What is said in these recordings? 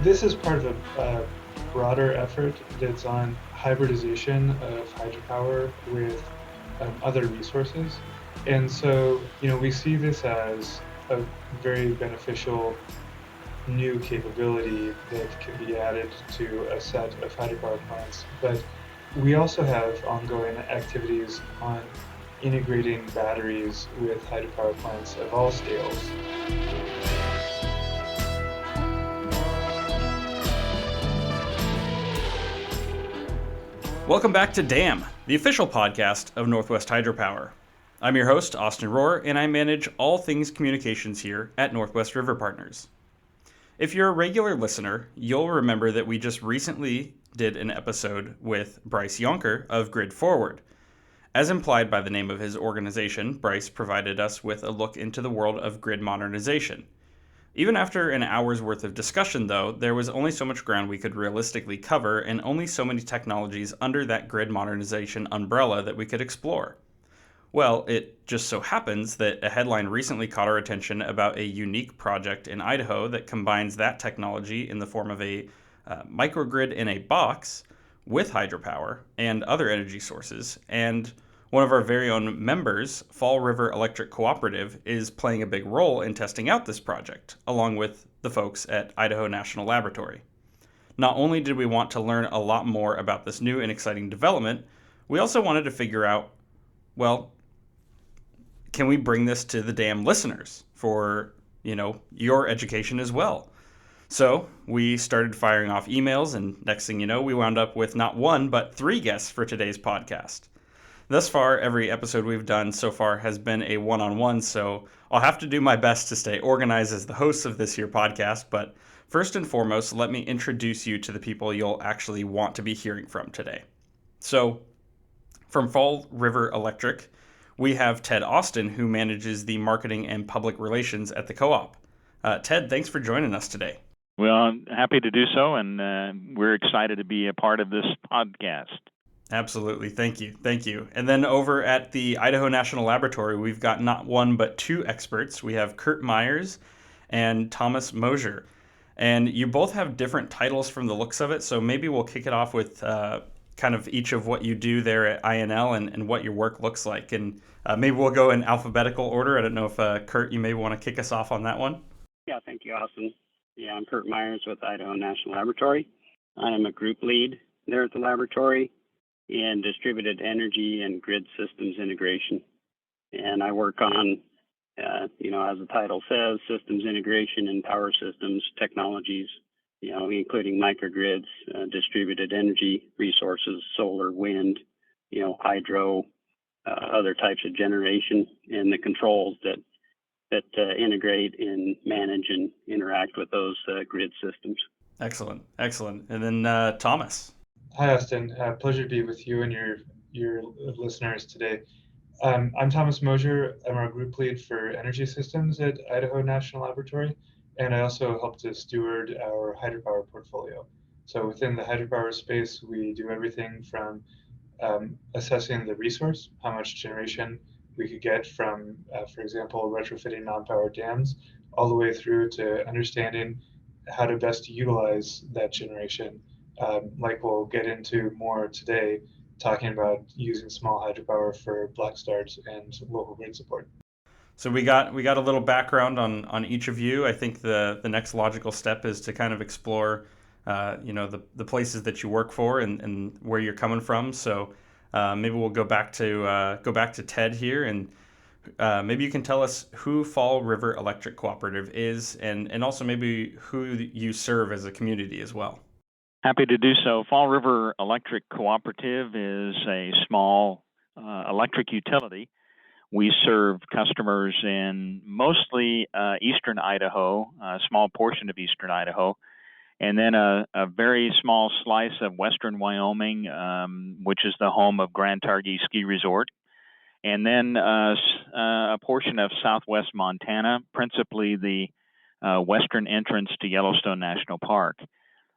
This is part of a broader effort that's on hybridization of hydropower with other resources. And so, we see this as a very beneficial new capability that can be added to a set of hydropower plants. But we also have ongoing activities on integrating batteries with hydropower plants of all scales. Welcome back to DAM, the official podcast of Northwest Hydropower. I'm your host, Austin Rohr, and I manage all things communications here at Northwest River Partners. If you're a regular listener, you'll remember that we just recently did an episode with Bryce Yonker of Grid Forward. As implied by the name of his organization, Bryce provided us with a look into the world of grid modernization. Even after an hour's worth of discussion, though, there was only so much ground we could realistically cover and only so many technologies under that grid modernization umbrella that we could explore. Well, it just so happens that a headline recently caught our attention about a unique project in Idaho that combines that technology in the form of a microgrid in a box with hydropower and other energy sources. And one of our very own members, Fall River Electric Cooperative, is playing a big role in testing out this project, along with the folks at Idaho National Laboratory. Not only did we want to learn a lot more about this new and exciting development, we also wanted to figure out, well, can we bring this to the DAM listeners for, your education as well? So we started firing off emails, and next thing you know, we wound up with not one, but 3 guests for today's podcast. Thus far, every episode we've done so far has been a one-on-one, so I'll have to do my best to stay organized as the host of this here podcast, but first and foremost, let me introduce you to the people you'll actually want to be hearing from today. So, from Fall River Electric, we have Ted Austin, who manages the marketing and public relations at the co-op. Ted, thanks for joining us today. Well, I'm happy to do so, and we're excited to be a part of this podcast. Absolutely. Thank you. And then over at the Idaho National Laboratory, we've got not one but 2 experts. We have Kurt Myers and Thomas Mosier. And you both have different titles from the looks of it, so maybe we'll kick it off with kind of each of what you do there at INL and what your work looks like. And maybe we'll go in alphabetical order. I don't know if, Kurt, you may want to kick us off on that one. Yeah, thank you, Austin. Yeah, I'm Kurt Myers with Idaho National Laboratory. I am a group lead there at the laboratory in distributed energy and grid systems integration. And I work on, as the title says, systems integration and power systems technologies, including microgrids, distributed energy resources, solar, wind, hydro, other types of generation, and the controls that integrate and manage and interact with those grid systems. Excellent. And then Thomas. Hi, Austin. Pleasure to be with you and your listeners today. I'm Thomas Mosier. I'm our group lead for energy systems at Idaho National Laboratory, and I also help to steward our hydropower portfolio. So within the hydropower space, we do everything from assessing the resource, how much generation we could get from, for example, retrofitting non-power dams, all the way through to understanding how to best utilize that generation. Like we'll get into more today, talking about using small hydropower for black starts and local grid support. So we got a little background on each of you. I think the next logical step is to kind of explore, the places that you work for and where you're coming from. So maybe we'll go back to Ted here, and maybe you can tell us who Fall River Electric Cooperative is, and also maybe who you serve as a community as well. Happy to do so. Fall River Electric Cooperative is a small electric utility. We serve customers in mostly eastern Idaho, a small portion of eastern Idaho, and then a very small slice of western Wyoming, which is the home of Grand Targhee Ski Resort, and then a portion of southwest Montana, principally the western entrance to Yellowstone National Park.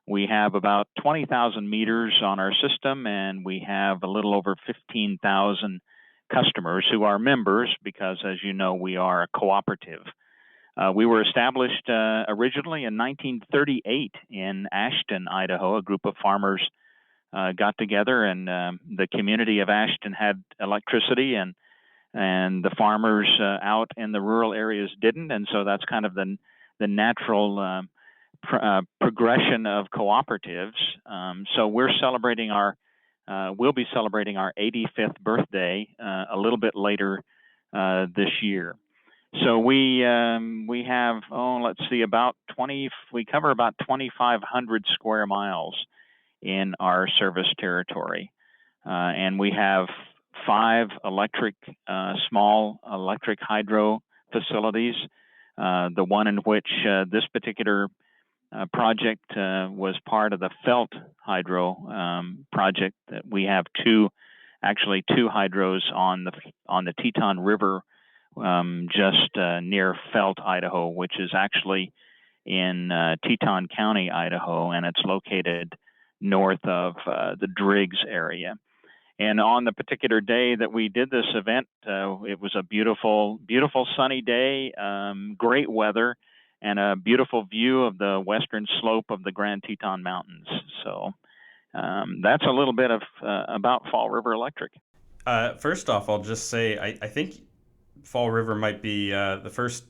We have about 20,000 meters on our system, and we have a little over 15,000 customers who are members because, as you know, we are a cooperative. We were established originally in 1938 in Ashton, Idaho. A group of farmers got together, and the community of Ashton had electricity, and the farmers out in the rural areas didn't, and so that's kind of the natural progression of cooperatives. So we'll be celebrating our 85th birthday a little bit later this year. So we have we cover about 2,500 square miles in our service territory, and we have 5 small electric hydro facilities. The one in which this particular project was part of the Felt Hydro project. That we have two hydros on the Teton River, just near Felt, Idaho, which is actually in Teton County, Idaho, and it's located north of the Driggs area. And on the particular day that we did this event, it was a beautiful, beautiful sunny day, great weather, and a beautiful view of the western slope of the Grand Teton Mountains. So that's a little bit of about Fall River Electric. First off, I'll just say I think Fall River might be the first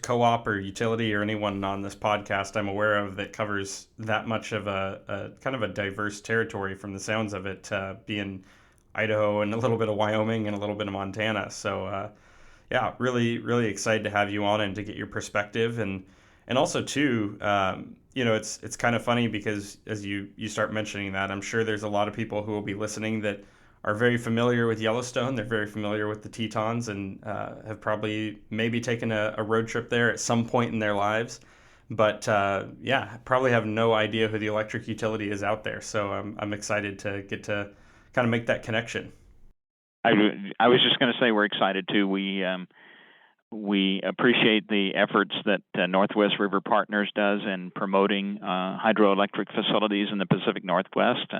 co-op or utility or anyone on this podcast I'm aware of that covers that much of a kind of a diverse territory from the sounds of it, being Idaho and a little bit of Wyoming and a little bit of Montana. So yeah, really, really excited to have you on and to get your perspective. And also too, it's kind of funny because as you start mentioning that, I'm sure there's a lot of people who will be listening that are very familiar with Yellowstone. They're very familiar with the Tetons and have probably maybe taken a road trip there at some point in their lives. But yeah, probably have no idea who the electric utility is out there. So I'm excited to get to kind of make that connection. I was just going to say we're excited too. We appreciate the efforts that Northwest River Partners does in promoting hydroelectric facilities in the Pacific Northwest,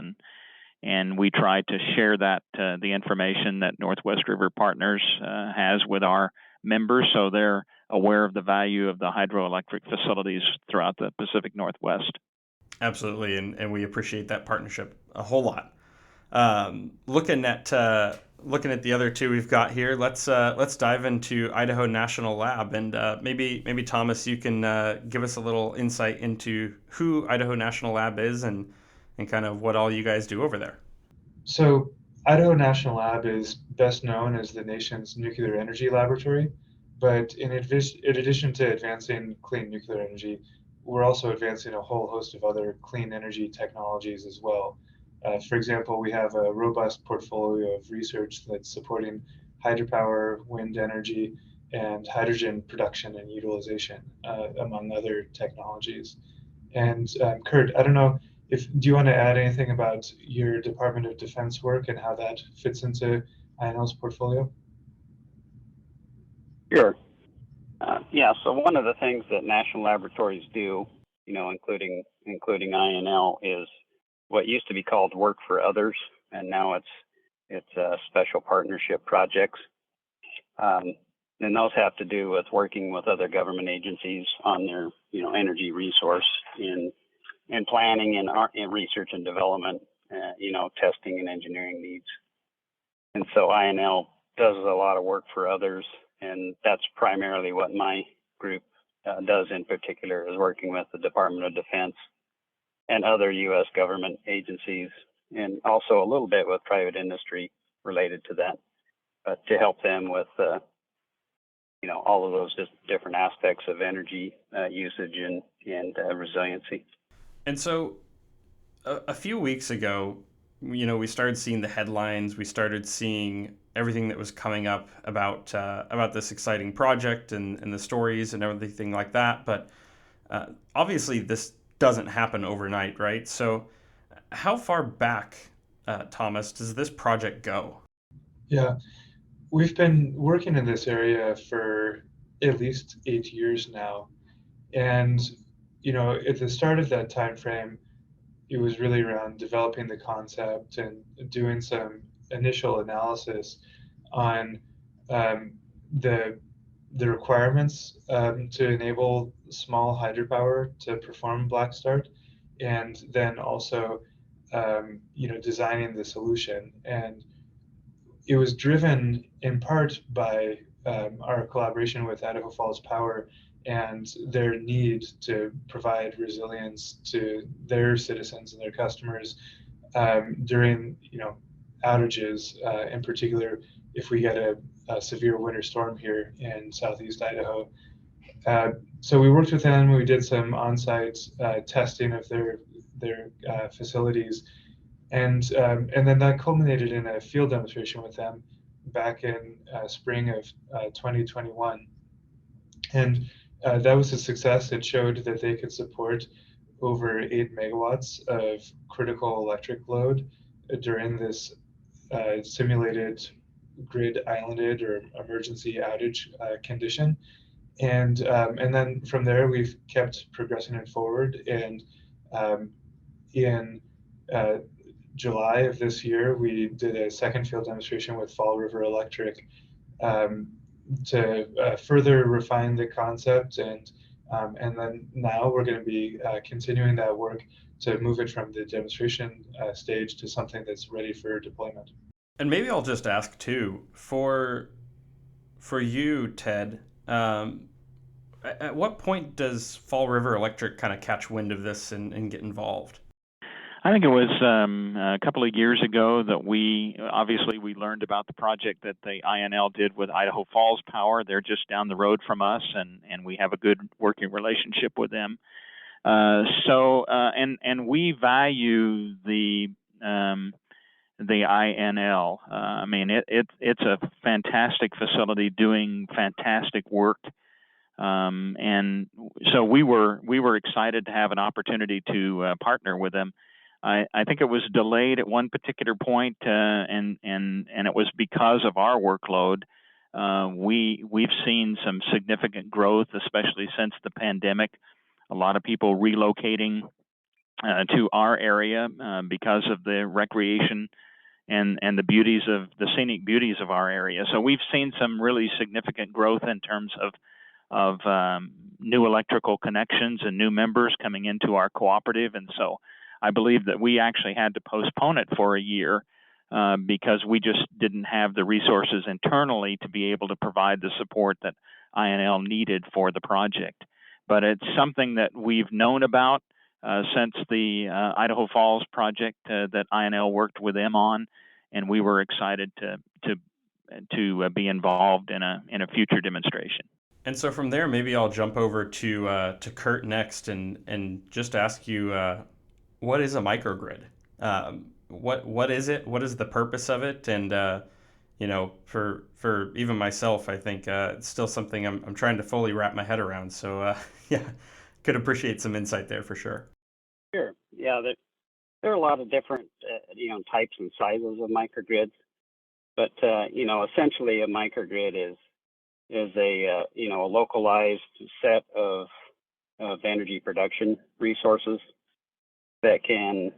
and we try to share that the information that Northwest River Partners has with our members, so they're aware of the value of the hydroelectric facilities throughout the Pacific Northwest. Absolutely, and we appreciate that partnership a whole lot. Looking at the other two we've got here, let's dive into Idaho National Lab, and maybe Thomas, you can give us a little insight into who Idaho National Lab is and kind of what all you guys do over there. So Idaho National Lab is best known as the nation's nuclear energy laboratory, but in addition to advancing clean nuclear energy, we're also advancing a whole host of other clean energy technologies as well. For example, we have a robust portfolio of research that's supporting hydropower, wind energy, and hydrogen production and utilization, among other technologies. And Kurt, I don't know, do you want to add anything about your Department of Defense work and how that fits into INL's portfolio? Sure. Yeah, so one of the things that national laboratories do, including INL, is what used to be called work for others, and now it's special partnership projects. And those have to do with working with other government agencies on their energy resource in planning and research and development, testing and engineering needs. And so INL does a lot of work for others, and that's primarily what my group does in particular, is working with the Department of Defense and other U.S. government agencies, and also a little bit with private industry related to that, to help them with, all of those different aspects of energy usage and resiliency. And so a few weeks ago, we started seeing the headlines. We started seeing everything that was coming up about this exciting project and the stories and everything like that. But obviously, this doesn't happen overnight, right? So how far back, Thomas, does this project go? Yeah, we've been working in this area for at least 8 years now. And, at the start of that time frame, it was really around developing the concept and doing some initial analysis on the the requirements to enable small hydropower to perform black start, and then also designing the solution. And it was driven in part by our collaboration with Idaho Falls Power and their need to provide resilience to their citizens and their customers during outages, in particular if we get a severe winter storm here in southeast Idaho. So we worked with them. We did some on-site testing of their facilities, and then that culminated in a field demonstration with them back in spring of 2021. And that was a success. It showed that they could support over 8 megawatts of critical electric load during this simulated grid islanded or emergency outage condition. And then from there, we've kept progressing it forward. And in July of this year, we did a second field demonstration with Fall River Electric to further refine the concept, and then now we're going to be continuing that work to move it from the demonstration stage to something that's ready for deployment. And maybe I'll just ask too, for you, Ted, at what point does Fall River Electric kind of catch wind of this and get involved? I think it was a couple of years ago that we learned about the project that the INL did with Idaho Falls Power. They're just down the road from us, and we have a good working relationship with them. And we value the INL. I mean, it's a fantastic facility doing fantastic work. And so we were excited to have an opportunity to partner with them. I think it was delayed at one particular point, and it was because of our workload. We've seen some significant growth, especially since the pandemic. A lot of people relocating to our area because of the recreation and the scenic beauties of our area. So we've seen some really significant growth in terms of new electrical connections and new members coming into our cooperative. And so I believe that we actually had to postpone it for a year because we just didn't have the resources internally to be able to provide the support that INL needed for the project. But it's something that we've known about since the Idaho Falls project that INL worked with them on, and we were excited to be involved in a future demonstration. And so from there, maybe I'll jump over to Kurt next and just ask you, what is a microgrid? What is it? What is the purpose of it? And for even myself, I think it's still something I'm trying to fully wrap my head around. So yeah, could appreciate some insight there for sure. Sure. Yeah, there are a lot of different types and sizes of microgrids, but essentially a microgrid is a localized set of energy production resources that can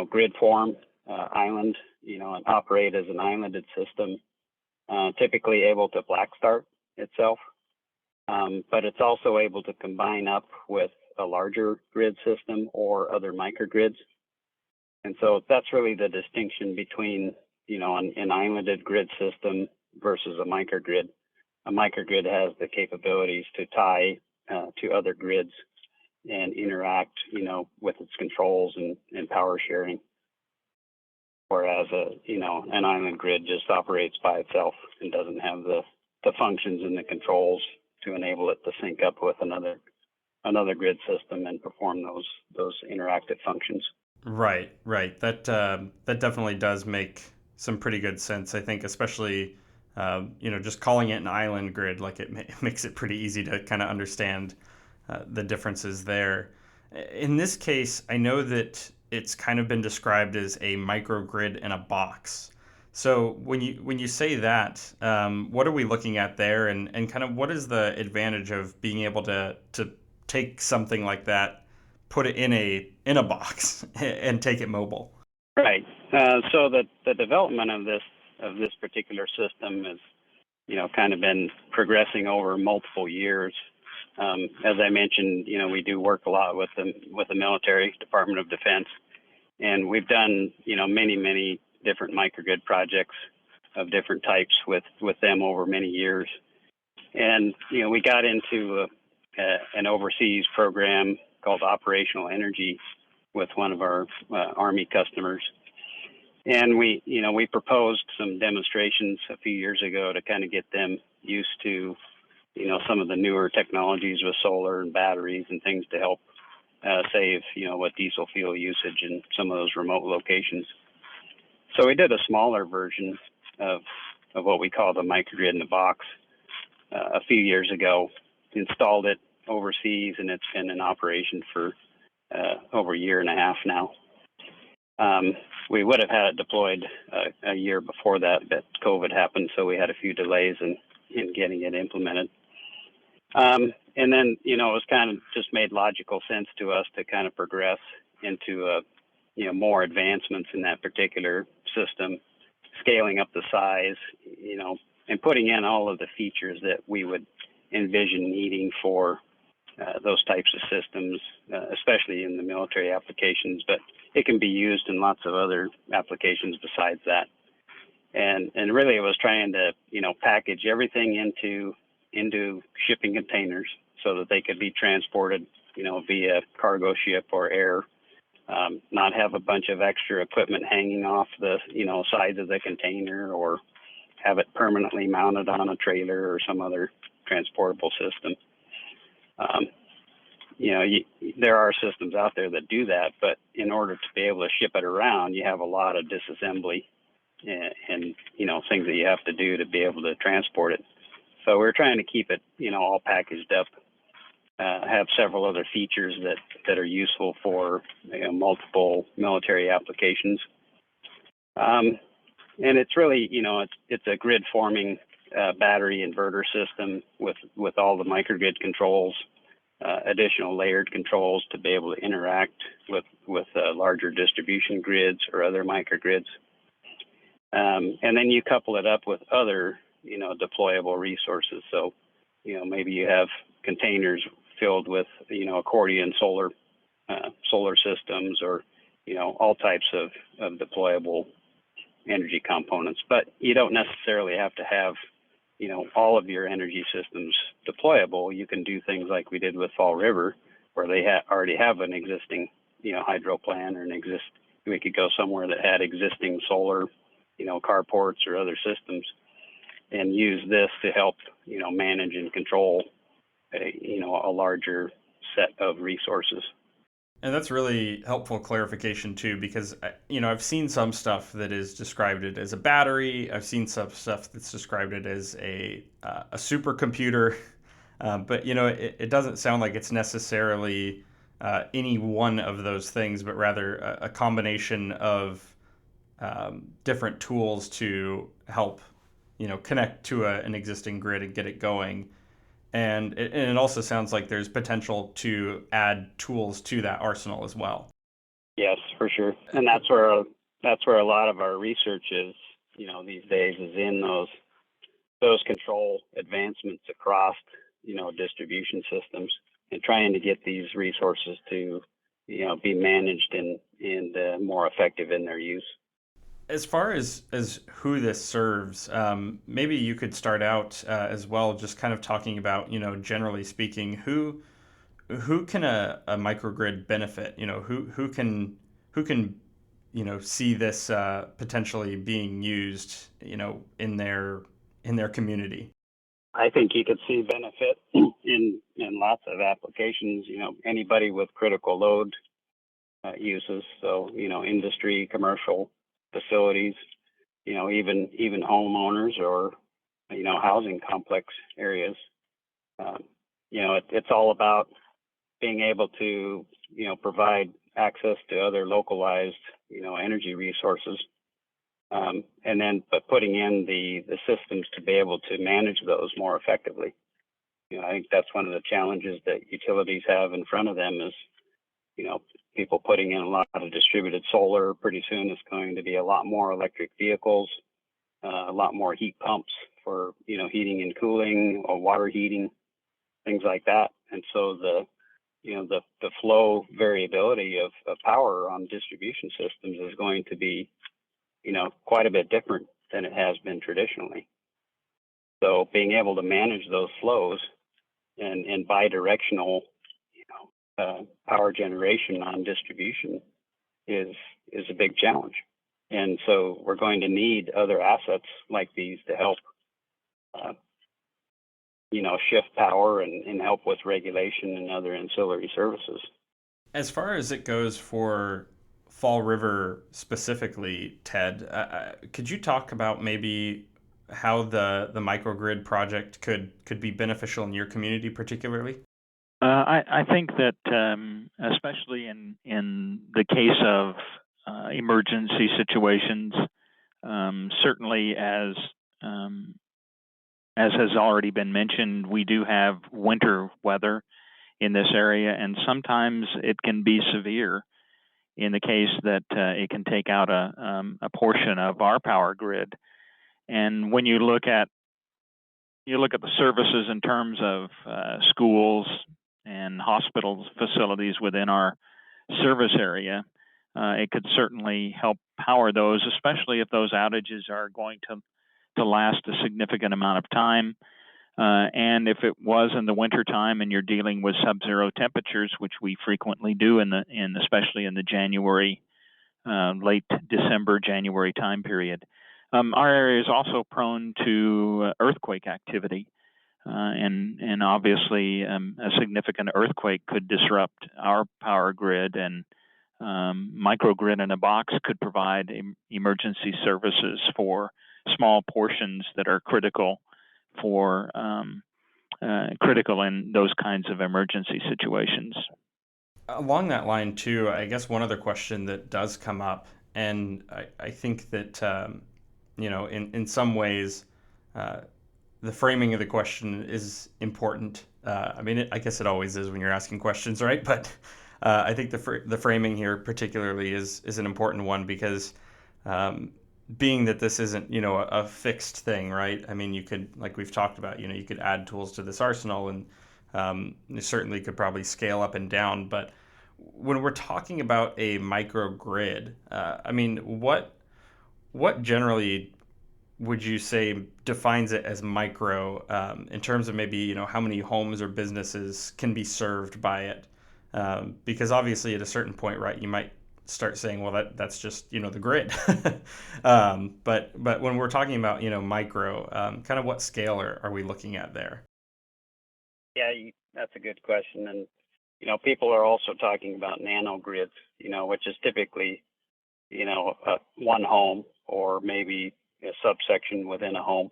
grid form island and operate as an islanded system, typically able to black start itself, but it's also able to combine up with a larger grid system or other microgrids. And so that's really the distinction between an islanded grid system versus a microgrid. A microgrid has the capabilities to tie to other grids and interact, with its controls and power sharing. Whereas an island grid just operates by itself and doesn't have the functions and the controls to enable it to sync up with another grid system and perform those interactive functions. Right. That definitely does make some pretty good sense. I think, especially just calling it an island grid, like it makes it pretty easy to kind of understand the differences there. In this case, I know that it's kind of been described as a microgrid in a box. So when you say that, what are we looking at there, and kind of what is the advantage of being able to take something like that, put it in a box, and take it mobile? Right. So the development of this particular system kind of been progressing over multiple years. As I mentioned, we do work a lot with the military, Department of Defense, and we've done, many different microgrid projects of different types with them over many years. And, we got into an overseas program called Operational Energy with one of our Army customers. And we proposed some demonstrations a few years ago to kind of get them used to, some of the newer technologies with solar and batteries and things to help save, with diesel fuel usage in some of those remote locations. So we did a smaller version of what we call the microgrid in the box a few years ago, installed it overseas, and it's been in operation for over a year and a half now. We would have had it deployed a year before that, but COVID happened, so we had a few delays in getting it implemented. And then, it was kind of just made logical sense to us to kind of progress into, more advancements in that particular system, scaling up the size, and putting in all of the features that we would envision needing for those types of systems, especially in the military applications, but it can be used in lots of other applications besides that. And really it was trying to, package everything into shipping containers so that they could be transported, via cargo ship or air, not have a bunch of extra equipment hanging off the, sides of the container, or have it permanently mounted on a trailer or some other transportable system. There are systems out there that do that, but in order to be able to ship it around, you have a lot of disassembly and things that you have to do to be able to transport it. So we're trying to keep it, all packaged up, have several other features that are useful for multiple military applications. And it's really, it's a grid forming battery inverter system with all the microgrid controls, additional layered controls to be able to interact with larger distribution grids or other microgrids. And then you couple it up with other, deployable resources. So, maybe you have containers filled with, accordion solar systems, or, all types of deployable energy components. But you don't necessarily have to have, all of your energy systems deployable. You can do things like we did with Fall River, where they already have an existing, hydro plant, or we could go somewhere that had existing solar, carports or other systems, and use this to help, manage and control a larger set of resources. And that's really helpful clarification too, because I've seen some stuff that is described it as a battery. I've seen some stuff that's described it as a supercomputer, but it doesn't sound like it's necessarily any one of those things, but rather a combination of different tools to help connect to an existing grid and get it going. And it also sounds like there's potential to add tools to that arsenal as well. Yes, for sure. And that's where a lot of our research is, these days, is in those control advancements across, distribution systems, and trying to get these resources to, be managed and more effective in their use. As far as who this serves, maybe you could start out as well, just kind of talking about, generally speaking, who can a microgrid benefit? Who can see this potentially being used, in their community? I think you could see benefit in lots of applications. Anybody with critical load uses, so industry, commercial facilities, even homeowners, or housing complex areas. It's all about being able to provide access to other localized energy resources, but putting in the systems to be able to manage those more effectively. I think that's one of the challenges that utilities have in front of them is people putting in a lot of distributed solar. Pretty soon it's going to be a lot more electric vehicles, a lot more heat pumps for, heating and cooling or water heating, things like that. And so the flow variability of power on distribution systems is going to be, quite a bit different than it has been traditionally. So being able to manage those flows and bidirectional, power generation on distribution is a big challenge. And so we're going to need other assets like these to help, shift power and help with regulation and other ancillary services. As far as it goes for Fall River specifically, Ted, could you talk about maybe how the microgrid project could be beneficial in your community particularly? I think that especially in the case of emergency situations, certainly as has already been mentioned, we do have winter weather in this area, and sometimes it can be severe in the case that it can take out a portion of our power grid. And when you look at the services in terms of schools and hospitals facilities within our service area, it could certainly help power those, especially if those outages are going to last a significant amount of time. And if it was in the wintertime and you're dealing with sub-zero temperatures, which we frequently do especially in the January, late December, January time period. Our area is also prone to earthquake activity. And obviously a significant earthquake could disrupt our power grid, and microgrid in a box could provide emergency services for small portions that are critical in those kinds of emergency situations. Along that line too, I guess one other question that does come up, and I think that in some ways the framing of the question is important. I guess it always is when you're asking questions, right? But I think the framing here particularly is an important one because being that this isn't, a fixed thing, right? I mean, you could, like we've talked about, you could add tools to this arsenal, and you certainly could probably scale up and down. But when we're talking about a microgrid, what generally would you say defines it as micro in terms of maybe, how many homes or businesses can be served by it? Because obviously at a certain point, right, you might start saying, well, that's just, the grid. But when we're talking about, micro, kind of what scale are we looking at there? Yeah, that's a good question. And, people are also talking about nanogrids, which is typically, one home or maybe a subsection within a home.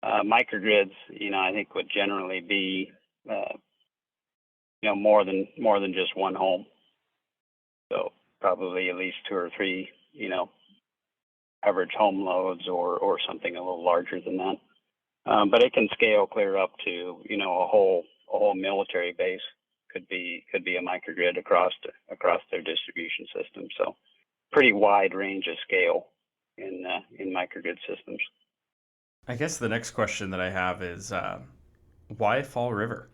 Microgrids, I think would generally be, more than just one home. So probably at least two or three, average home loads or something a little larger than that. But it can scale clear up to, a whole military base could be a microgrid across their distribution system. So pretty wide range of scale in microgrid systems. I guess the next question that I have is why Fall River?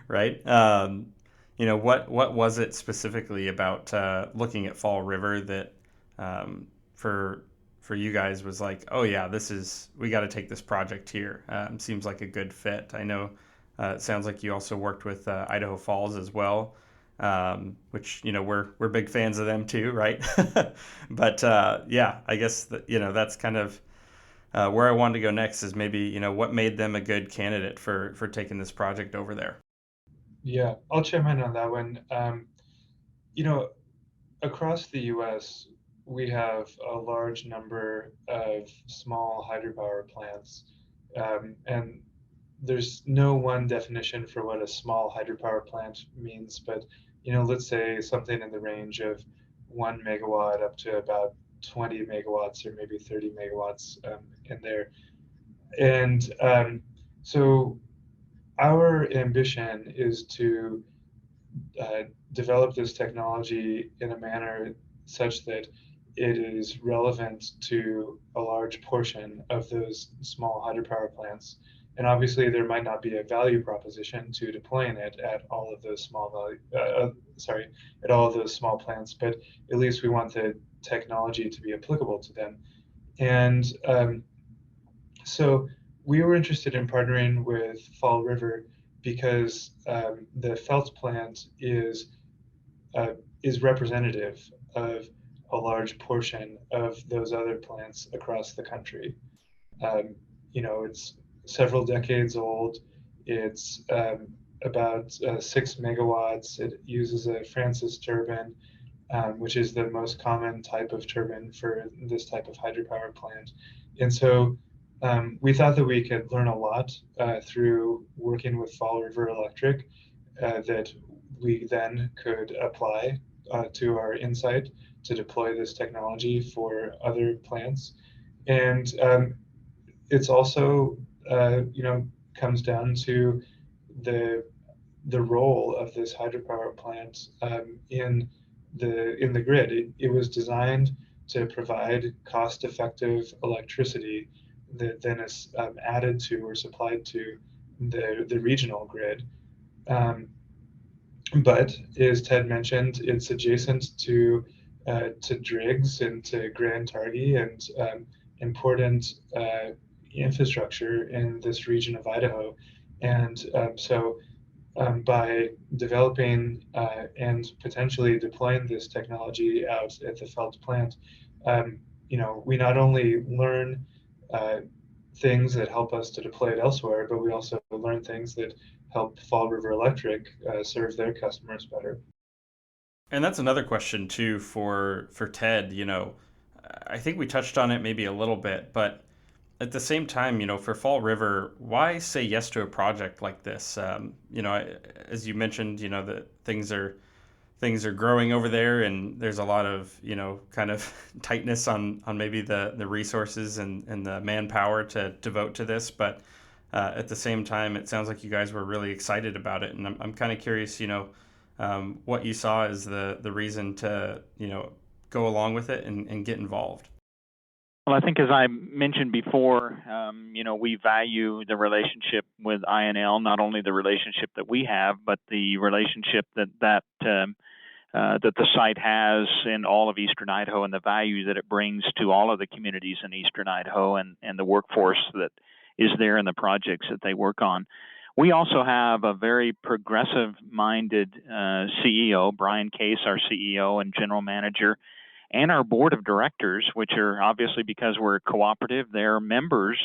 Right? What was it specifically about looking at Fall River that for you guys was like, oh yeah, we got to take this project here. Seems like a good fit. I know it sounds like you also worked with Idaho Falls as well, which we're big fans of them too, right? But yeah, I guess that's kind of where I wanted to go next is maybe what made them a good candidate for taking this project over there. Yeah, I'll chime in on that one. Across the U.S., we have a large number of small hydropower plants, and there's no one definition for what a small hydropower plant means, but let's say something in the range of 1 megawatt up to about 20 megawatts or maybe 30 megawatts in there. And so our ambition is to develop this technology in a manner such that it is relevant to a large portion of those small hydropower plants. And obviously, there might not be a value proposition to deploying it at all of those at all of those small plants, but at least we want the technology to be applicable to them. And so we were interested in partnering with Fall River because the Felt plant is representative of a large portion of those other plants across the country. It's several decades old. It's about 6 megawatts. It uses a Francis turbine, which is the most common type of turbine for this type of hydropower plant. And so we thought that we could learn a lot through working with Fall River Electric that we then could apply to our insight to deploy this technology for other plants. And it's also, comes down to the role of this hydropower plant in the grid. It was designed to provide cost-effective electricity that then is added to or supplied to the regional grid. But as Ted mentioned, it's adjacent to Driggs and to Grand Targhee and important infrastructure in this region of Idaho. And so by developing and potentially deploying this technology out at the Felt plant, we not only learn things that help us to deploy it elsewhere, but we also learn things that help Fall River Electric serve their customers better. And that's another question too for Ted. I think we touched on it maybe a little bit, but at the same time, for Fall River, why say yes to a project like this? As you mentioned, that things are growing over there, and there's a lot of kind of tightness on maybe the resources and the manpower to devote to this. But at the same time, it sounds like you guys were really excited about it, and I'm kind of curious, what you saw as the reason to go along with it and get involved. Well, I think as I mentioned before, we value the relationship with INL, not only the relationship that we have, but the relationship that the site has in all of Eastern Idaho and the value that it brings to all of the communities in Eastern Idaho and the workforce that is there in the projects that they work on. We also have a very progressive-minded CEO, Brian Case, our CEO and general manager, and our board of directors, which are obviously, because we're a cooperative, they're members,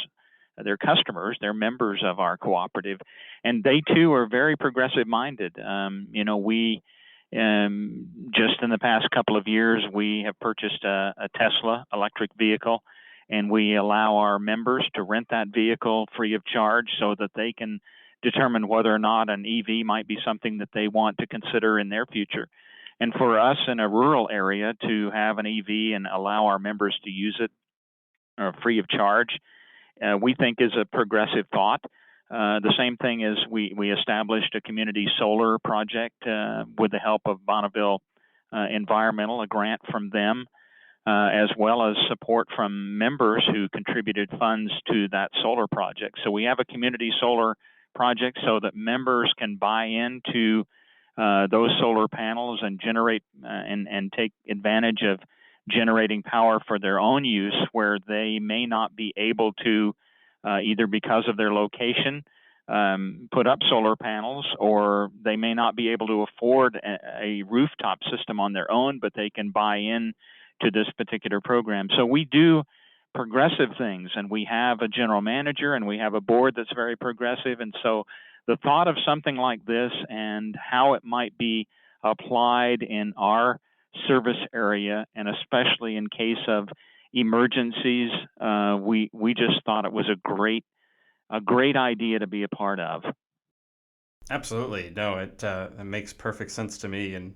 they're customers, they're members of our cooperative, and they too are very progressive-minded. We just in the past couple of years, we have purchased a Tesla electric vehicle, and we allow our members to rent that vehicle free of charge so that they can determine whether or not an EV might be something that they want to consider in their future. And for us in a rural area to have an EV and allow our members to use it free of charge, we think is a progressive thought. The same thing is we established a community solar project with the help of Bonneville Environmental, a grant from them, as well as support from members who contributed funds to that solar project. So we have a community solar project so that members can buy into those solar panels and generate and take advantage of generating power for their own use where they may not be able to, either because of their location, put up solar panels, or they may not be able to afford a rooftop system on their own, but they can buy in to this particular program. So we do progressive things, and we have a general manager and we have a board that's very progressive. And so the thought of something like this and how it might be applied in our service area, and especially in case of emergencies, we just thought it was a great idea to be a part of. Absolutely, no, it makes perfect sense to me, and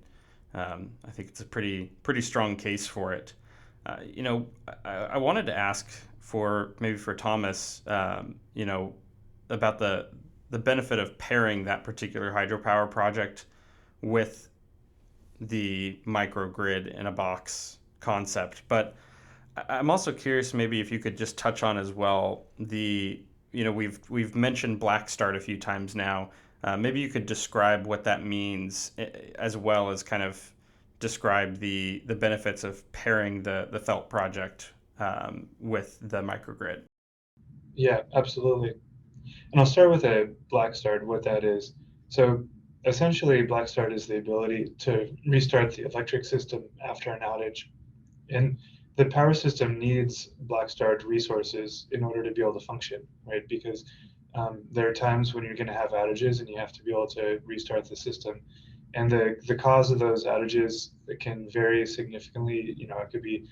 I think it's a pretty strong case for it. I wanted to ask for Thomas, about the benefit of pairing that particular hydropower project with the microgrid in a box concept, but I'm also curious maybe if you could just touch on as well we've mentioned black start a few times now. Maybe you could describe what that means, as well as kind of describe the benefits of pairing the felt project with the microgrid. Yeah, absolutely. And I'll start with a black start, what that is. So essentially, black start is the ability to restart the electric system after an outage. And the power system needs black start resources in order to be able to function, right? Because there are times when you're going to have outages and you have to be able to restart the system. And the cause of those outages can vary significantly. It could be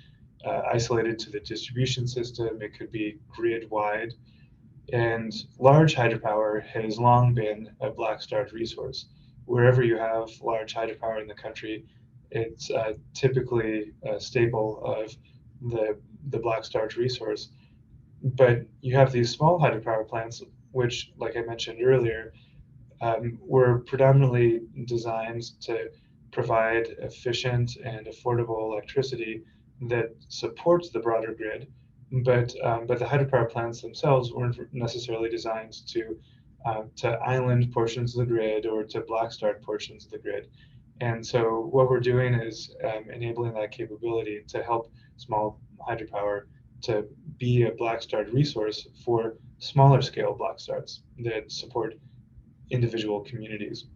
isolated to the distribution system, it could be grid wide. And large hydropower has long been a black start resource. Wherever you have large hydropower in the country, it's typically a staple of the black start resource. But you have these small hydropower plants, which, like I mentioned earlier, were predominantly designed to provide efficient and affordable electricity that supports the broader grid. But the hydropower plants themselves weren't necessarily designed to island portions of the grid or to black start portions of the grid. And so what we're doing is enabling that capability to help small hydropower to be a black start resource for smaller scale black starts that support individual communities.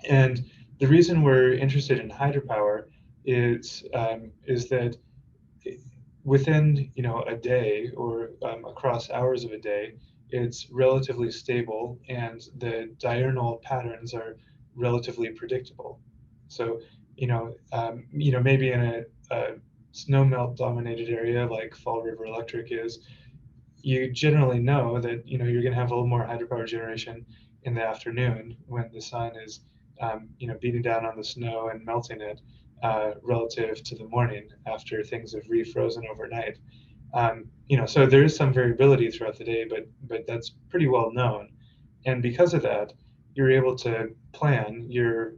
And the reason we're interested in hydropower is that within a day or across hours of a day, it's relatively stable and the diurnal patterns are relatively predictable. So maybe in a snowmelt dominated area like Fall River Electric is, you generally know that you're going to have a little more hydropower generation in the afternoon when the sun is beating down on the snow and melting it, relative to the morning after things have refrozen overnight. So there is some variability throughout the day, but that's pretty well known. And because of that, you're able to plan your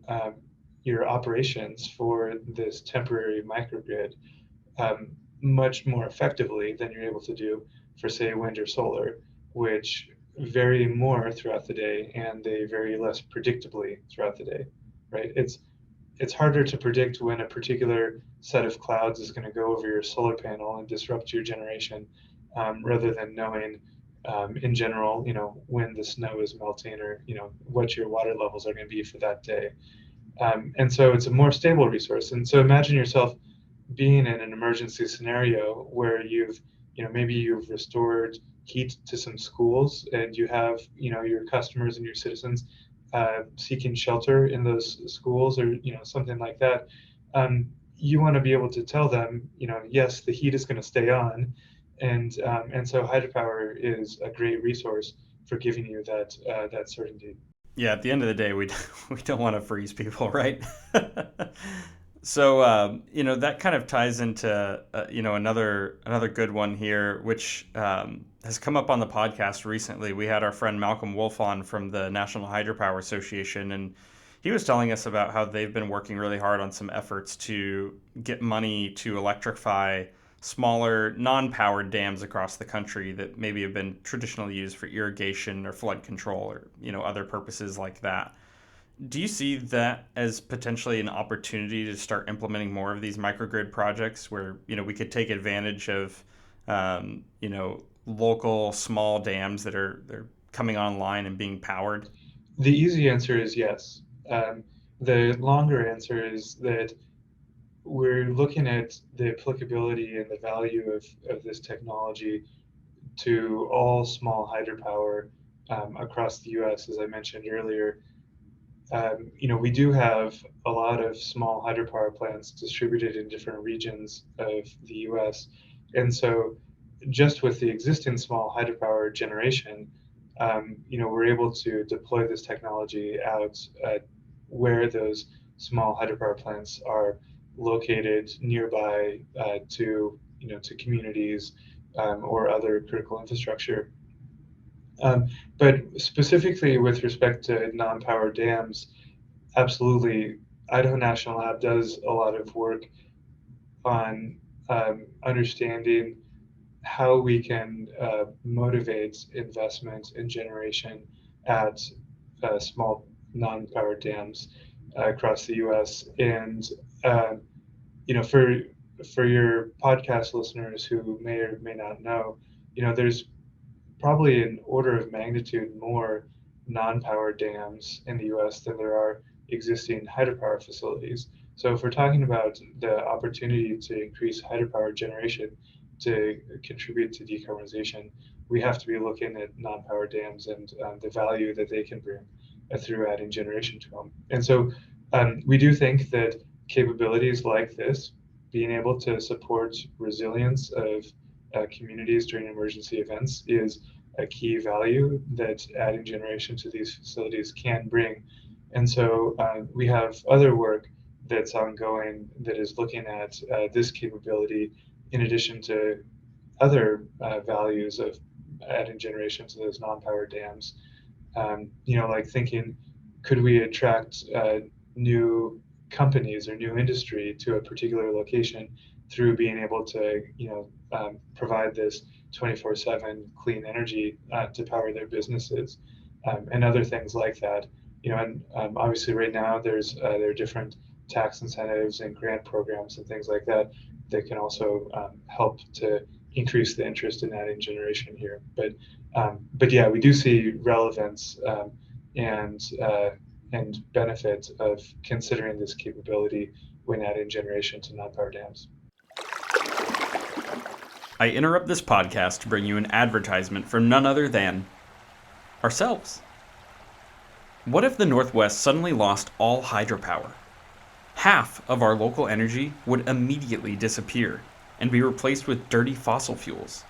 operations for this temporary microgrid much more effectively than you're able to do for, say, wind or solar, which vary more throughout the day and they vary less predictably throughout the day, right? It's harder to predict when a particular set of clouds is going to go over your solar panel and disrupt your generation, rather than knowing, in general, when the snow is melting or what your water levels are going to be for that day. And so it's a more stable resource. And so imagine yourself being in an emergency scenario where maybe you've restored heat to some schools and you have your customers and your citizens seeking shelter in those schools or something like that. You want to be able to tell them, yes, the heat is going to stay on, and so hydropower is a great resource for giving you that certainty. Yeah, at the end of the day, we don't want to freeze people, right? So that kind of ties into another good one here, which has come up on the podcast recently. We had our friend Malcolm Wolf on from the National Hydropower Association, and he was telling us about how they've been working really hard on some efforts to get money to electrify smaller non-powered dams across the country that maybe have been traditionally used for irrigation or flood control or other purposes like that. Do you see that as potentially an opportunity to start implementing more of these microgrid projects where we could take advantage of local small dams that are coming online and being powered? The easy answer is yes. The longer answer is that we're looking at the applicability and the value of this technology to all small hydropower across the U.S. As I mentioned earlier, we do have a lot of small hydropower plants distributed in different regions of the U.S. And so just with the existing small hydropower generation, we're able to deploy this technology out where those small hydropower plants are located nearby to communities or other critical infrastructure. But specifically with respect to non-power dams, absolutely, Idaho National Lab does a lot of work on understanding how we can motivate investment in generation at small non-powered dams across the U.S. And for your podcast listeners who may or may not know, there's probably an order of magnitude more non-powered dams in the U.S. than there are existing hydropower facilities. So if we're talking about the opportunity to increase hydropower generation to contribute to decarbonization, we have to be looking at non-powered dams and the value that they can bring through adding generation to them. And so we do think that capabilities like this, being able to support resilience of communities during emergency events, is a key value that adding generation to these facilities can bring. And so we have other work that's ongoing that is looking at this capability in addition to other values of adding generation to those non-powered dams. Like thinking, could we attract new companies or new industry to a particular location through being able to, provide this 24/7 clean energy to power their businesses, and other things like that. And obviously right now there are different tax incentives and grant programs and things like that that can also help to increase the interest in adding generation here. But yeah, we do see relevance and benefit of considering this capability when adding generation to non-power dams. I interrupt this podcast to bring you an advertisement from none other than ourselves. What if the Northwest suddenly lost all hydropower? Half of our local energy would immediately disappear and be replaced with dirty fossil fuels.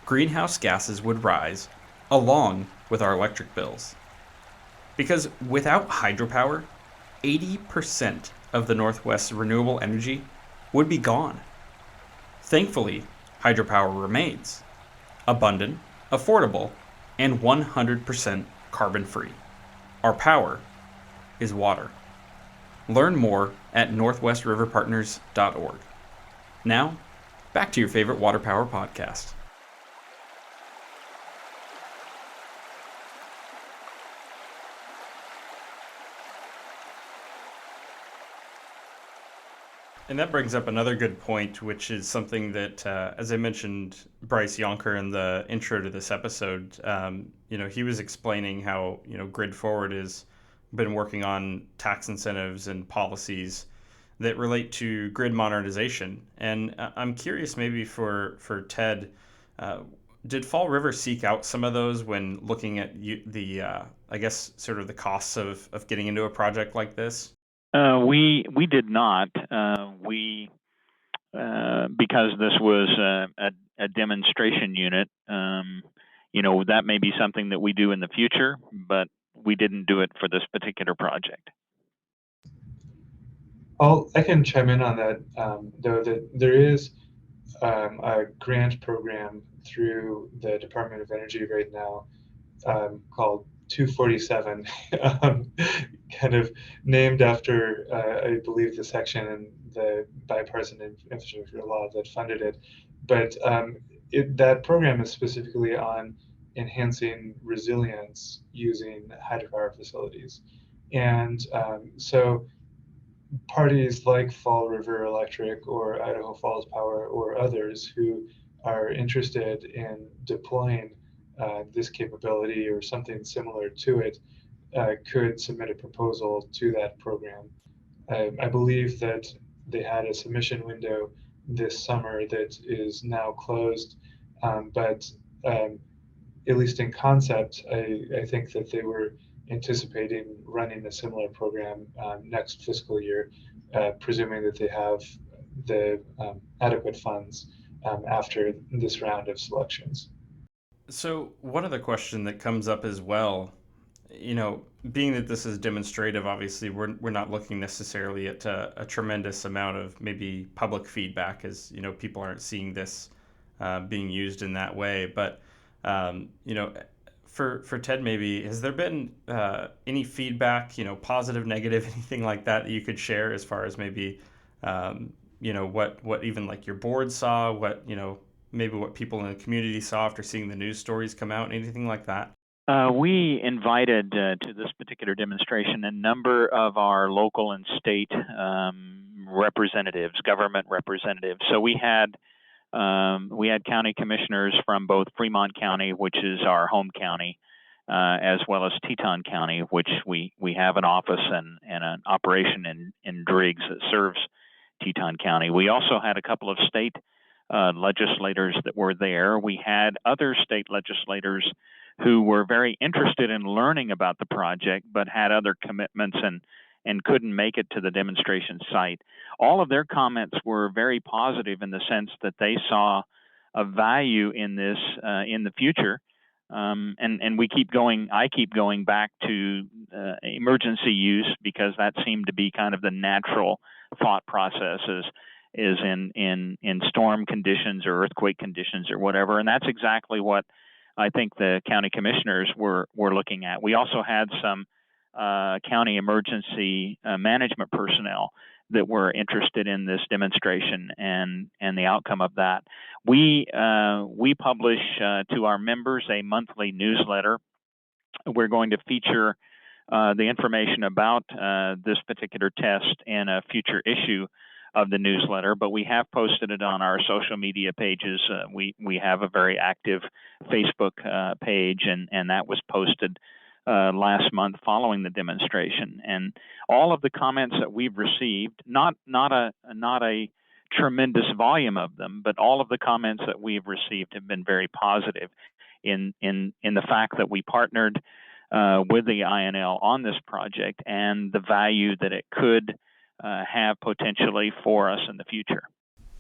Greenhouse gases would rise, along with our electric bills. Because without hydropower, 80% of the Northwest's renewable energy would be gone. Thankfully, hydropower remains abundant, affordable, and 100% carbon-free. Our power is water. Learn more at northwestriverpartners.org. Now, back to your favorite water power podcast. And that brings up another good point, which is something that, as I mentioned, Bryce Yonker in the intro to this episode, he was explaining how, Grid Forward has been working on tax incentives and policies that relate to grid modernization. And I'm curious, maybe for Ted, did Fall River seek out some of those when looking at sort of the costs of getting into a project like this? We did not. We because this was a demonstration unit. That may be something that we do in the future, but we didn't do it for this particular project. I can chime in on that, though, that there is a grant program through the Department of Energy right now called 247, kind of named after, I believe, the section in the bipartisan infrastructure law that funded it. But that program is specifically on enhancing resilience using hydropower facilities. And so parties like Fall River Electric or Idaho Falls Power or others who are interested in deploying this capability or something similar to it could submit a proposal to that program. I believe that they had a submission window this summer that is now closed, but at least in concept, I think that they were anticipating running a similar program next fiscal year, presuming that they have the adequate funds after this round of selections. So one other question that comes up as well, being that this is demonstrative, obviously we're not looking necessarily at a tremendous amount of maybe public feedback, as people aren't seeing this being used in that way. But for Ted, maybe has there been any feedback, positive, negative, anything like that you could share as far as maybe what even like your board saw, what, maybe what people in the community saw after seeing the news stories come out, anything like that? We invited to this particular demonstration a number of our local and state representatives, government representatives. So we had county commissioners from both Fremont County, which is our home county, as well as Teton County, which we have an office and an operation in Driggs that serves Teton County. We also had a couple of state legislators that were there. We had other state legislators who were very interested in learning about the project, but had other commitments and couldn't make it to the demonstration site. All of their comments were very positive in the sense that they saw a value in this in the future. And we keep going. I keep going back to emergency use because that seemed to be kind of the natural thought process is in storm conditions or earthquake conditions or whatever. And that's exactly what I think the county commissioners were looking at. We also had some county emergency management personnel that were interested in this demonstration and the outcome of that. We publish to our members a monthly newsletter. We're going to feature the information about this particular test in a future issue of the newsletter, but we have posted it on our social media pages. We have a very active Facebook page, and that was posted last month following the demonstration. And all of the comments that we've received, not a tremendous volume of them, but all of the comments that we've received have been very positive in the fact that we partnered with the INL on this project and the value that it could have potentially for us in the future.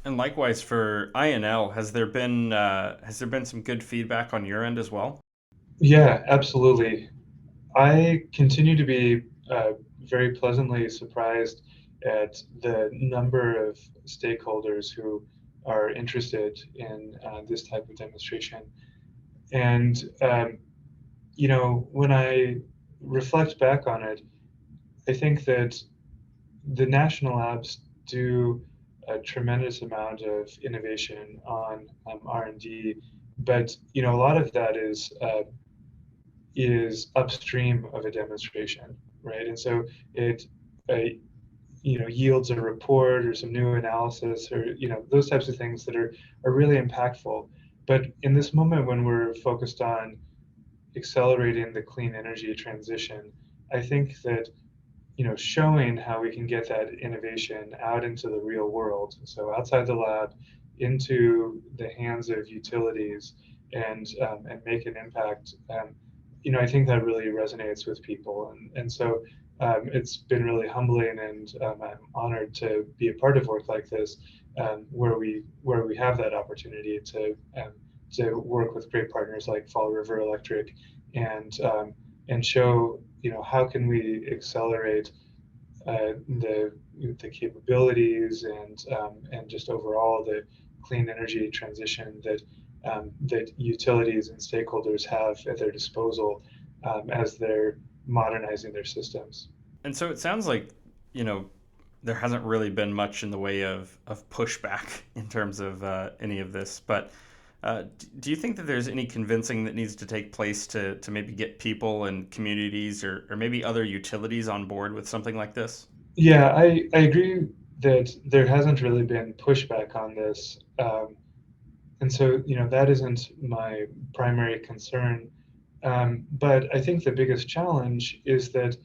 And likewise for INL, has there been some good feedback on your end as well? Yeah, absolutely. I continue to be very pleasantly surprised at the number of stakeholders who are interested in this type of demonstration. And, when I reflect back on it, I think that the national labs do a tremendous amount of innovation on R&D, but a lot of that is upstream of a demonstration, right? And so it yields a report or some new analysis or those types of things that are really impactful. But in this moment when we're focused on accelerating the clean energy transition, I think that showing how we can get that innovation out into the real world, so outside the lab, into the hands of utilities, and make an impact. I think that really resonates with people, and so it's been really humbling, and I'm honored to be a part of work like this, where we have that opportunity to work with great partners like Fall River Electric, and show how can we accelerate the capabilities and just overall the clean energy transition that utilities and stakeholders have at their disposal as they're modernizing their systems. And so it sounds like there hasn't really been much in the way of pushback in terms of any of this, but do you think that there's any convincing that needs to take place to maybe get people and communities or maybe other utilities on board with something like this? Yeah, I agree that there hasn't really been pushback on this. And so, that isn't my primary concern. But I think the biggest challenge is that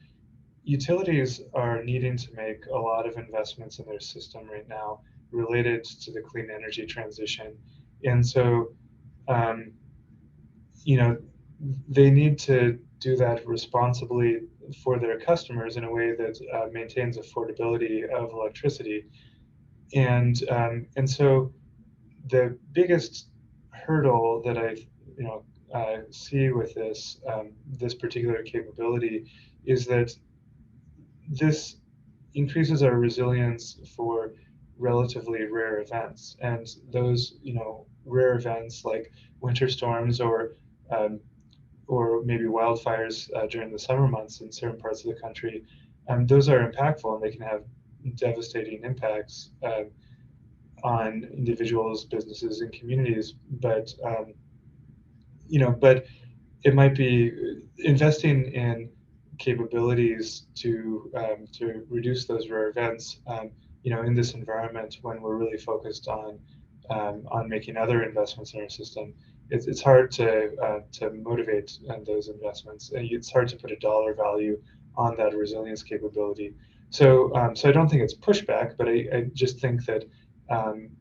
utilities are needing to make a lot of investments in their system right now related to the clean energy transition. And so, they need to do that responsibly for their customers in a way that maintains affordability of electricity. And so the biggest hurdle that I see with this particular capability is that this increases our resilience for relatively rare events, and those rare events like winter storms or maybe wildfires during the summer months in certain parts of the country, those are impactful and they can have devastating impacts. on individuals, businesses, and communities, but but it might be investing in capabilities to reduce those rare events. In this environment, when we're really focused on making other investments in our system, it's hard to motivate those investments. And it's hard to put a dollar value on that resilience capability. So I don't think it's pushback, but I just think that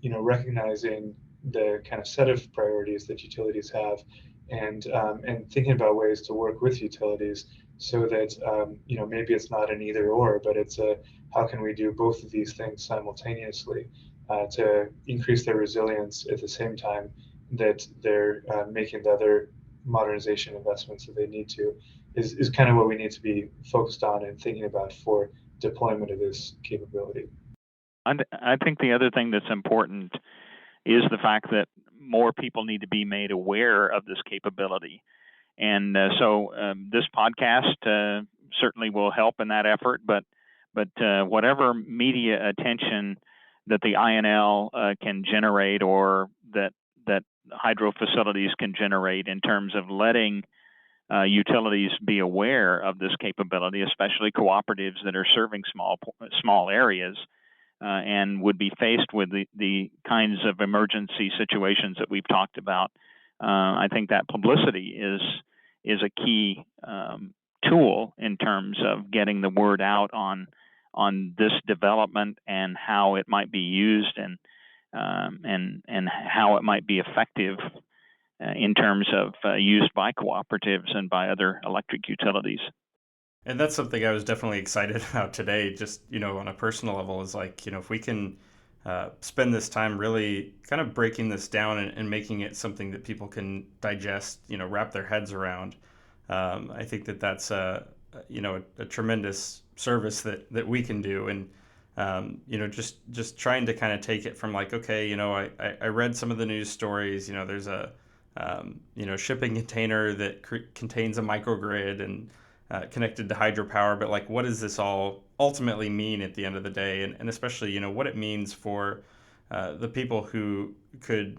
recognizing the kind of set of priorities that utilities have, and thinking about ways to work with utilities so that maybe it's not an either or, but it's a how can we do both of these things simultaneously to increase their resilience at the same time that they're making the other modernization investments that they need to, is kind of what we need to be focused on and thinking about for deployment of this capability. I think the other thing that's important is the fact that more people need to be made aware of this capability. And so this podcast certainly will help in that effort, but whatever media attention that the INL can generate, or that hydro facilities can generate in terms of letting utilities be aware of this capability, especially cooperatives that are serving small areas, and would be faced with the kinds of emergency situations that we've talked about. I think that publicity is a key tool in terms of getting the word out on this development and how it might be used, and how it might be effective in terms of use by cooperatives and by other electric utilities. And that's something I was definitely excited about today, just, on a personal level, is like, if we can spend this time really kind of breaking this down and making it something that people can digest, wrap their heads around. I think that's a tremendous service that we can do. And, just trying to kind of take it from like, okay, I read some of the news stories, there's a, shipping container that contains a microgrid and connected to hydropower, but like, what does this all ultimately mean at the end of the day? And especially, what it means for the people who could,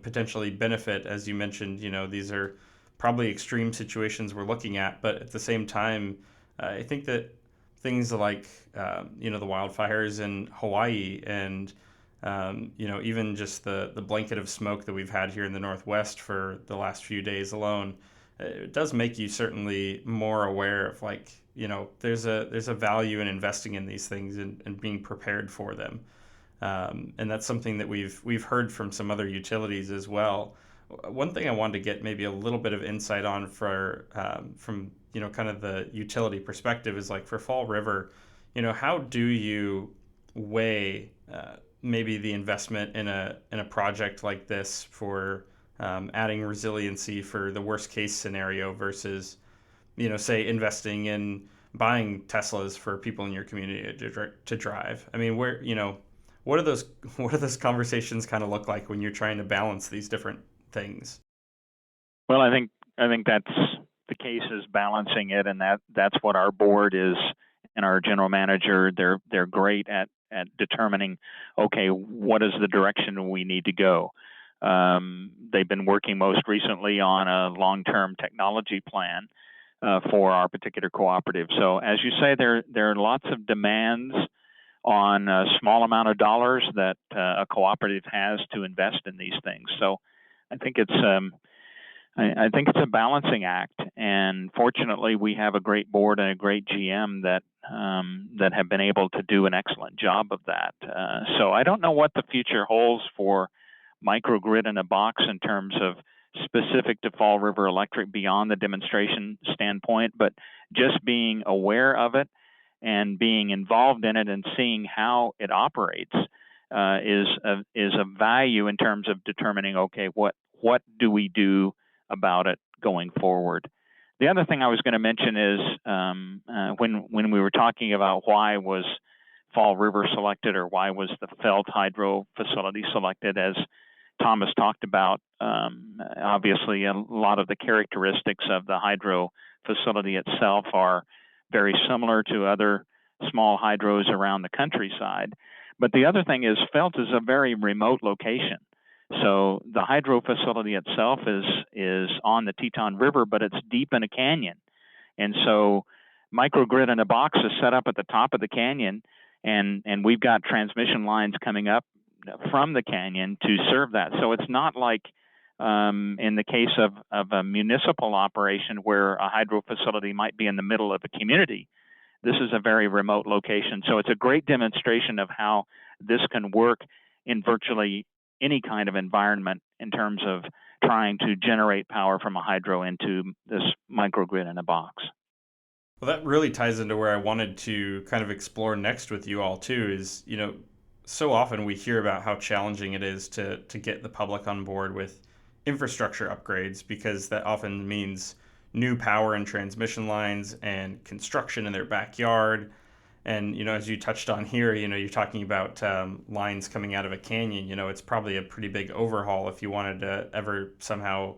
potentially benefit. As you mentioned, these are probably extreme situations we're looking at, but at the same time, I think that things like, the wildfires in Hawaii and, even just the blanket of smoke that we've had here in the Northwest for the last few days alone, it does make you certainly more aware of like, there's a value in investing in these things and being prepared for them. And that's something that we've heard from some other utilities as well. One thing I wanted to get maybe a little bit of insight on from kind of the utility perspective is like for Fall River, how do you weigh maybe the investment in a project like this for adding resiliency for the worst case scenario versus, say investing in buying Teslas for people in your community to drive? I mean, what do those conversations kind of look like when you're trying to balance these different things? Well, I think that's the case, is balancing it, and that's what our board is, and our general manager. They're great at determining, okay, what is the direction we need to go. They've been working most recently on a long-term technology plan for our particular cooperative. So as you say, there are lots of demands on a small amount of dollars that a cooperative has to invest in these things. So I think it's a balancing act, and fortunately, we have a great board and a great GM that have been able to do an excellent job of that. So I don't know what the future holds for microgrid in a box in terms of specific to Fall River Electric beyond the demonstration standpoint, but just being aware of it and being involved in it and seeing how it operates is a value in terms of determining, okay, what do we do about it going forward. The other thing I was going to mention is when we were talking about why was Fall River selected, or why was the Felt Hydro facility selected, as Thomas talked about, obviously a lot of the characteristics of the hydro facility itself are very similar to other small hydros around the countryside. But the other thing is Felt is a very remote location. So the hydro facility itself is on the Teton River, but it's deep in a canyon. And so microgrid in a box is set up at the top of the canyon, and we've got transmission lines coming up from the canyon to serve that. So it's not like in the case of a municipal operation where a hydro facility might be in the middle of a community. This is a very remote location. So it's a great demonstration of how this can work in virtually any kind of environment in terms of trying to generate power from a hydro into this microgrid in a box. Well, that really ties into where I wanted to kind of explore next with you all too, is, so often we hear about how challenging it is to get the public on board with infrastructure upgrades, because that often means new power and transmission lines and construction in their backyard. And, as you touched on here, you're talking about lines coming out of a canyon. It's probably a pretty big overhaul if you wanted to ever somehow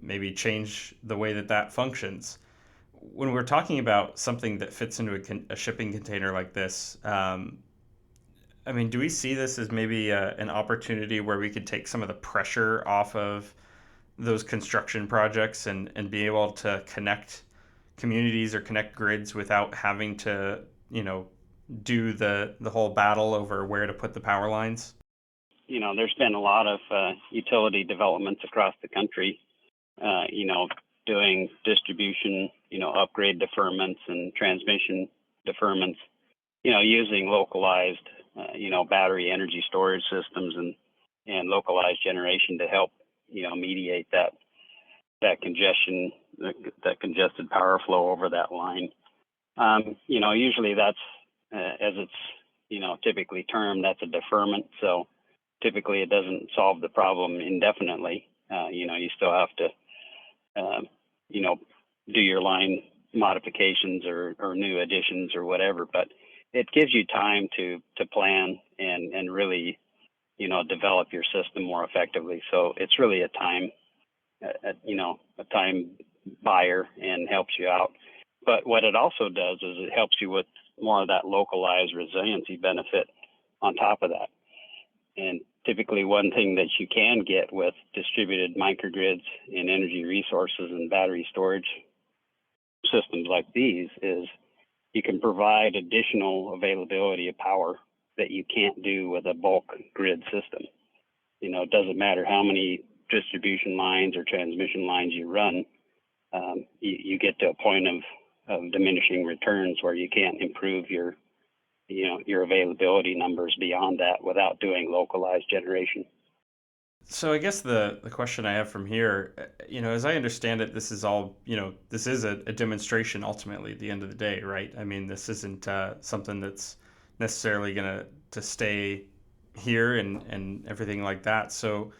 maybe change the way that functions. When we're talking about something that fits into a shipping container like this, do we see this as maybe an opportunity where we could take some of the pressure off of those construction projects and be able to connect communities or connect grids without having to do the whole battle over where to put the power lines? There's been a lot of utility developments across the country, doing distribution, upgrade deferments and transmission deferments, using localized, battery energy storage systems and localized generation to help, mediate that congestion, that congested power flow over that line. Usually that's, as it's, typically termed, that's a deferment. So typically it doesn't solve the problem indefinitely. You still have to, do your line modifications or new additions or whatever, but it gives you time to plan and really, develop your system more effectively. So it's really a time buyer and helps you out. But what it also does is it helps you with more of that localized resiliency benefit on top of that. And typically one thing that you can get with distributed microgrids and energy resources and battery storage systems like these is you can provide additional availability of power that you can't do with a bulk grid system. It doesn't matter how many distribution lines or transmission lines you run, you get to a point of diminishing returns where you can't improve your availability numbers beyond that without doing localized generation. So I guess the question I have from here, as I understand it, this is all, this is a demonstration ultimately at the end of the day, right? This isn't something that's necessarily going to stay here and everything like that. So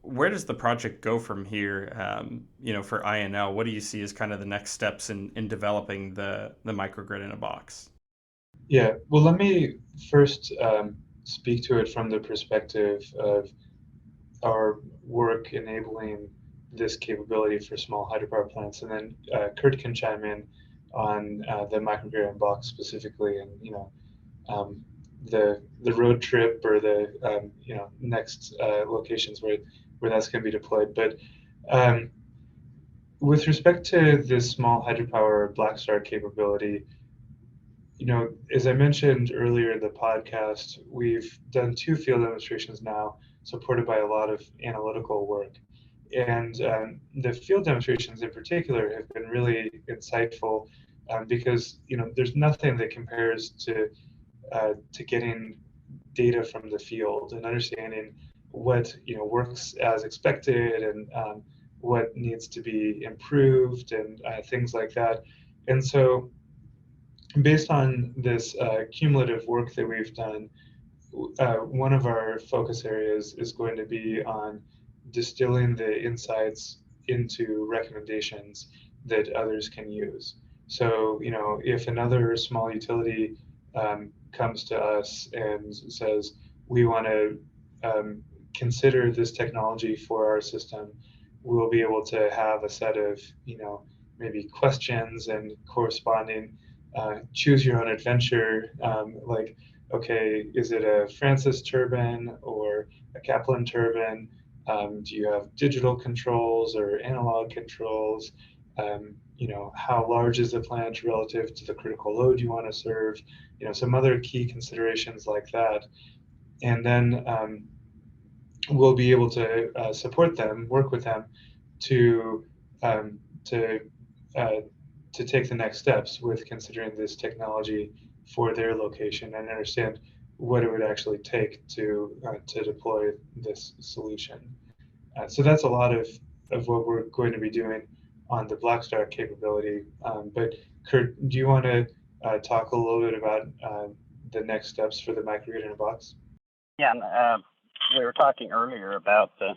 where does the project go from here, for INL? What do you see as kind of the next steps in developing the microgrid in a box? Yeah, well, let me first speak to it from the perspective of our work enabling this capability for small hydropower plants, and then Kurt can chime in on the microgrid in box specifically, and the road trip or the next locations where that's going to be deployed. But with respect to this small hydropower black start capability, as I mentioned earlier in the podcast, we've done 2 field demonstrations now, supported by a lot of analytical work. And the field demonstrations in particular have been really insightful because there's nothing that compares to getting data from the field and understanding what works as expected and what needs to be improved and things like that. And so based on this cumulative work that we've done, one of our focus areas is going to be on distilling the insights into recommendations that others can use. So, if another small utility comes to us and says, we want to consider this technology for our system, we'll be able to have a set of, maybe questions and corresponding choose your own adventure, like okay, is it a Francis turbine or a Kaplan turbine? Do you have digital controls or analog controls? How large is the plant relative to the critical load you want to serve? Some other key considerations like that. And then we'll be able to support them, work with them to um, to uh, to take the next steps with considering this technology for their location and understand what it would actually take to deploy this solution. So that's a lot of what we're going to be doing on the Blackstart capability. But Kurt, do you want to talk a little bit about the next steps for the microgrid in a box? Yeah, we were talking earlier about the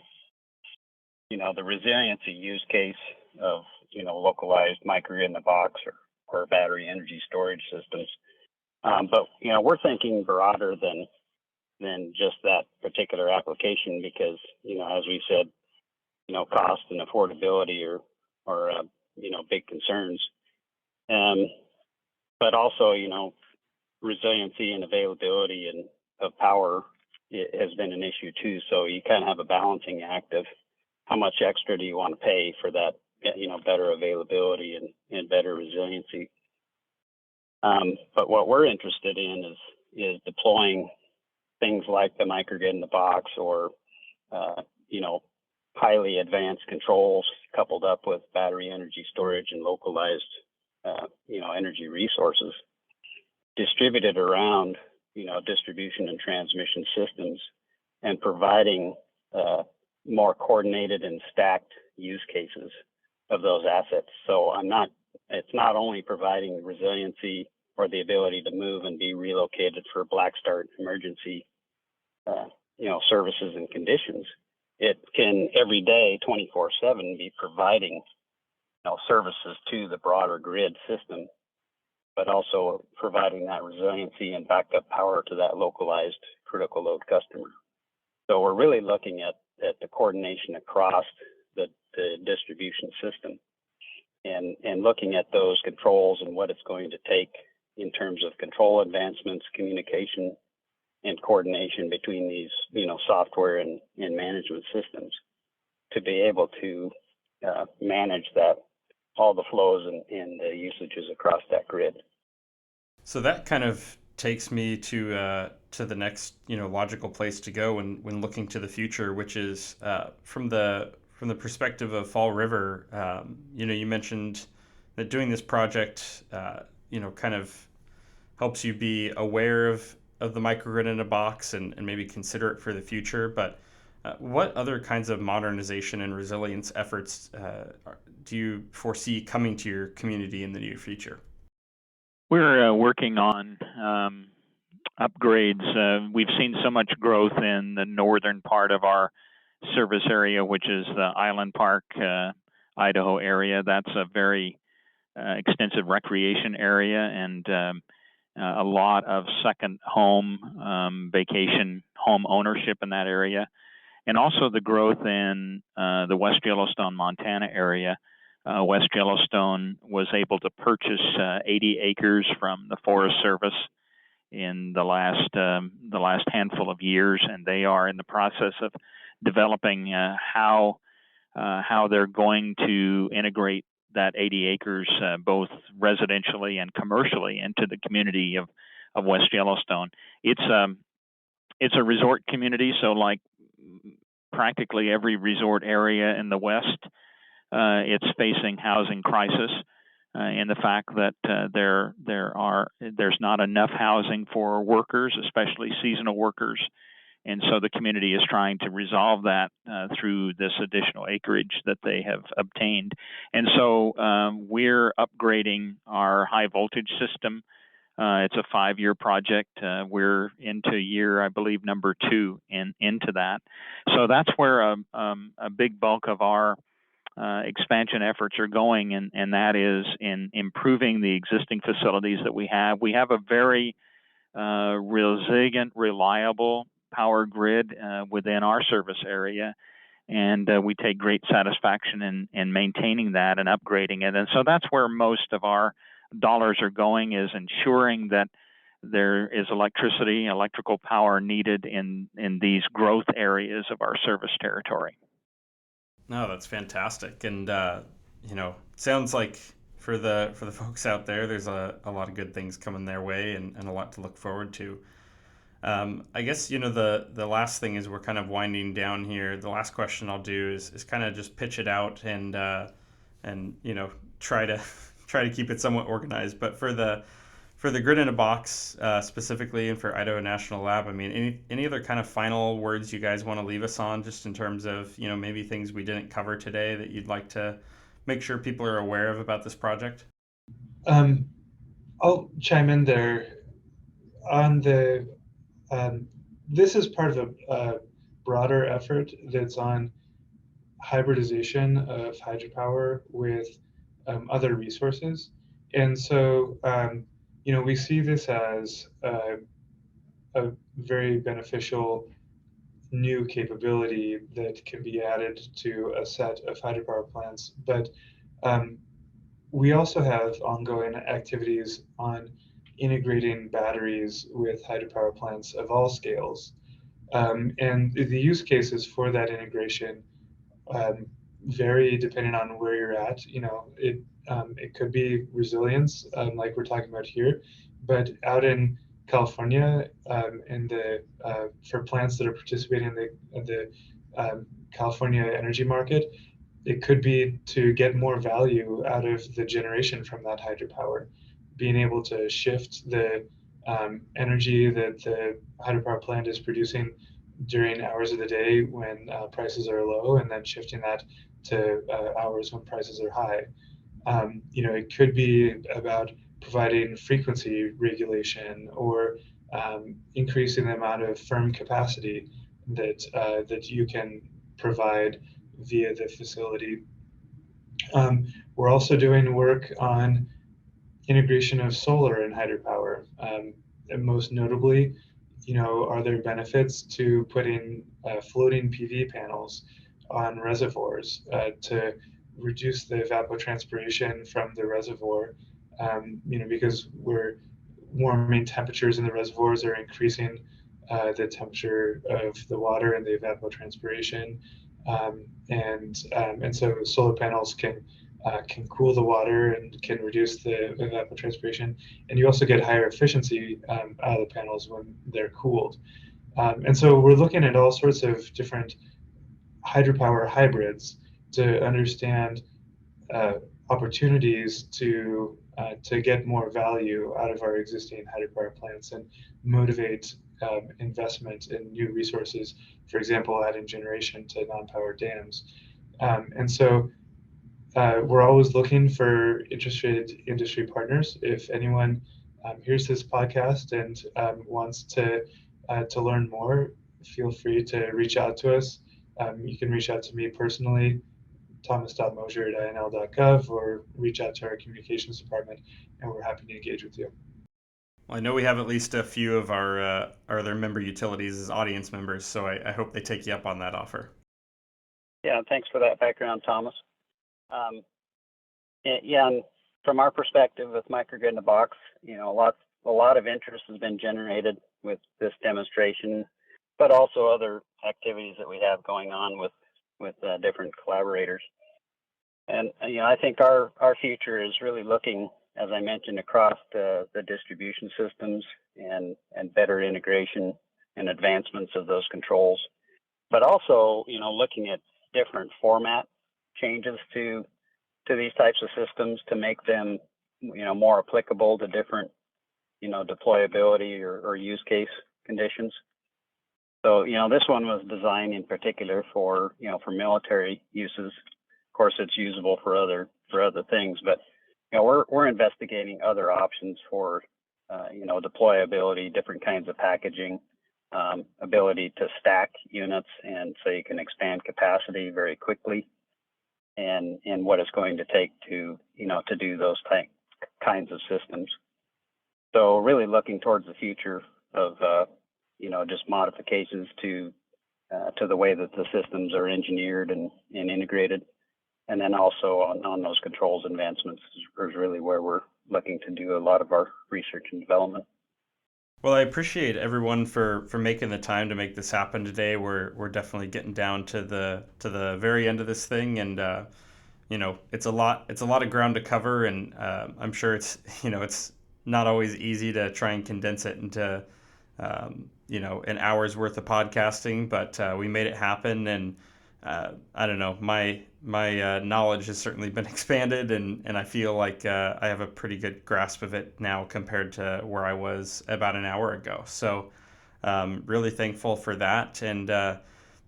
resiliency use case of localized microgrid in the box or battery energy storage systems. But we're thinking broader than just that particular application because as we said, cost and affordability are big concerns. But also resiliency and availability of power has been an issue too. So you kind of have a balancing act of how much extra do you want to pay for that, better availability and better resiliency. But what we're interested in is deploying things like the microgrid in the box or, highly advanced controls coupled up with battery energy storage and localized, energy resources distributed around, distribution and transmission systems and providing more coordinated and stacked use cases of those assets. So it's not only providing resiliency or the ability to move and be relocated for Blackstart emergency, services and conditions. It can every day, 24/7, be providing, services to the broader grid system, but also providing that resiliency and backup power to that localized critical load customer. So we're really looking at the coordination across the distribution system and looking at those controls and what it's going to take in terms of control advancements, communication, and coordination between these, software and management systems to be able to manage all the flows and the usages across that grid. So that kind of takes me to the next logical place to go when looking to the future, which is from the perspective of Fall River. You mentioned that doing this project kind of helps you be aware of the microgrid in a box and maybe consider it for the future. But what other kinds of modernization and resilience efforts do you foresee coming to your community in the near future? We're working on upgrades. We've seen so much growth in the northern part of our service area, which is the Island Park, Idaho area. That's a very extensive recreation area and a lot of second home, vacation home ownership in that area. And also the growth in the West Yellowstone, Montana area. West Yellowstone was able to purchase 80 acres from the Forest Service in the last handful of years, and they are in the process of developing how they're going to integrate that 80 acres both residentially and commercially into the community of West Yellowstone. It's a resort community, so like practically every resort area in the West, it's facing housing crisis in the fact that there's not enough housing for workers, especially seasonal workers. And so the community is trying to resolve that through this additional acreage that they have obtained. And so we're upgrading our high voltage system. It's a 5-year project. We're into year, I believe, number 2 into that. So that's where a big bulk of our expansion efforts are going, and that is in improving the existing facilities that we have. We have a very resilient, reliable power grid within our service area, and we take great satisfaction in maintaining that and upgrading it. And so that's where most of our dollars are going, is ensuring that there is electrical power needed in these growth areas of our service territory. No, that's fantastic. And, sounds like for the folks out there, there's a lot of good things coming their way and a lot to look forward to. I guess, the last thing is we're kind of winding down here. The last question I'll do is kind of just pitch it out and try to keep it somewhat organized. But for the Grid in a Box specifically, and for Idaho National Lab, I mean, any other kind of final words you guys want to leave us on, just in terms of, maybe things we didn't cover today that you'd like to make sure people are aware of about this project? I'll chime in there on the. This is part of a broader effort that's on hybridization of hydropower with other resources. And so, we see this as a very beneficial new capability that can be added to a set of hydropower plants. But we also have ongoing activities on integrating batteries with hydropower plants of all scales. And the use cases for that integration vary depending on where you're at. It could be resilience, like we're talking about here, but out in California, for plants that are participating in the California energy market, it could be to get more value out of the generation from that hydropower, being able to shift the energy that the hydropower plant is producing during hours of the day when prices are low, and then shifting that to hours when prices are high. It could be about providing frequency regulation or increasing the amount of firm capacity that you can provide via the facility. We're also doing work on integration of solar and hydropower. And most notably, are there benefits to putting floating PV panels on reservoirs to reduce the evapotranspiration from the reservoir, because warming temperatures in the reservoirs are increasing the temperature of the water and the evapotranspiration. And so solar panels can cool the water and can reduce the evapotranspiration. And you also get higher efficiency out of the panels when they're cooled. And so we're looking at all sorts of different hydropower hybrids to understand opportunities to get more value out of our existing hydropower plants and motivate investment in new resources, for example, adding generation to non-powered dams. And so we're always looking for interested industry partners. If anyone hears this podcast and wants to learn more, feel free to reach out to us. You can reach out to me personally, thomas.mosier@inl.gov, or reach out to our communications department, and we're happy to engage with you. Well, I know we have at least a few of our other member utilities as audience members, so I hope they take you up on that offer. Yeah, thanks for that background, Thomas. And from our perspective with Microgrid in a Box, a lot of interest has been generated with this demonstration, but also other activities that we have going on with different collaborators. And I think our future is really looking, as I mentioned, across the distribution systems and better integration and advancements of those controls, but also looking at different format changes to these types of systems to make them more applicable to different deployability or use case conditions. So this one was designed in particular for military uses. Of course, it's usable for other things, but we're investigating other options for deployability, different kinds of packaging, ability to stack units, and so you can expand capacity very quickly, and what it's going to take to do those kinds of systems. So really looking towards the future of just modifications to the way that the systems are engineered and integrated, and then also on those controls advancements is really where we're looking to do a lot of our research and development. Well, I appreciate everyone for making the time to make this happen today. We're definitely getting down to the very end of this thing, and it's a lot of ground to cover, and I'm sure it's it's not always easy to try and condense it into an hour's worth of podcasting, but we made it happen, and I don't know, my knowledge has certainly been expanded, and I feel like I have a pretty good grasp of it now compared to where I was about an hour ago. So really thankful for that. And the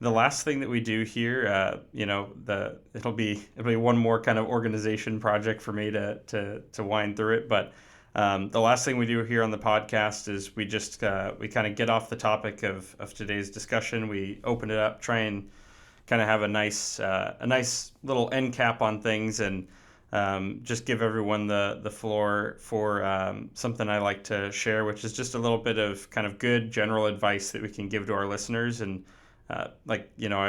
last thing that we do here, it'll be one more kind of organization project for me to wind through it, but. The last thing we do here on the podcast is we kind of get off the topic of today's discussion. We open it up, try and kind of have a nice little end cap on things, and just give everyone the floor for something I like to share, which is just a little bit of kind of good general advice that we can give to our listeners. And I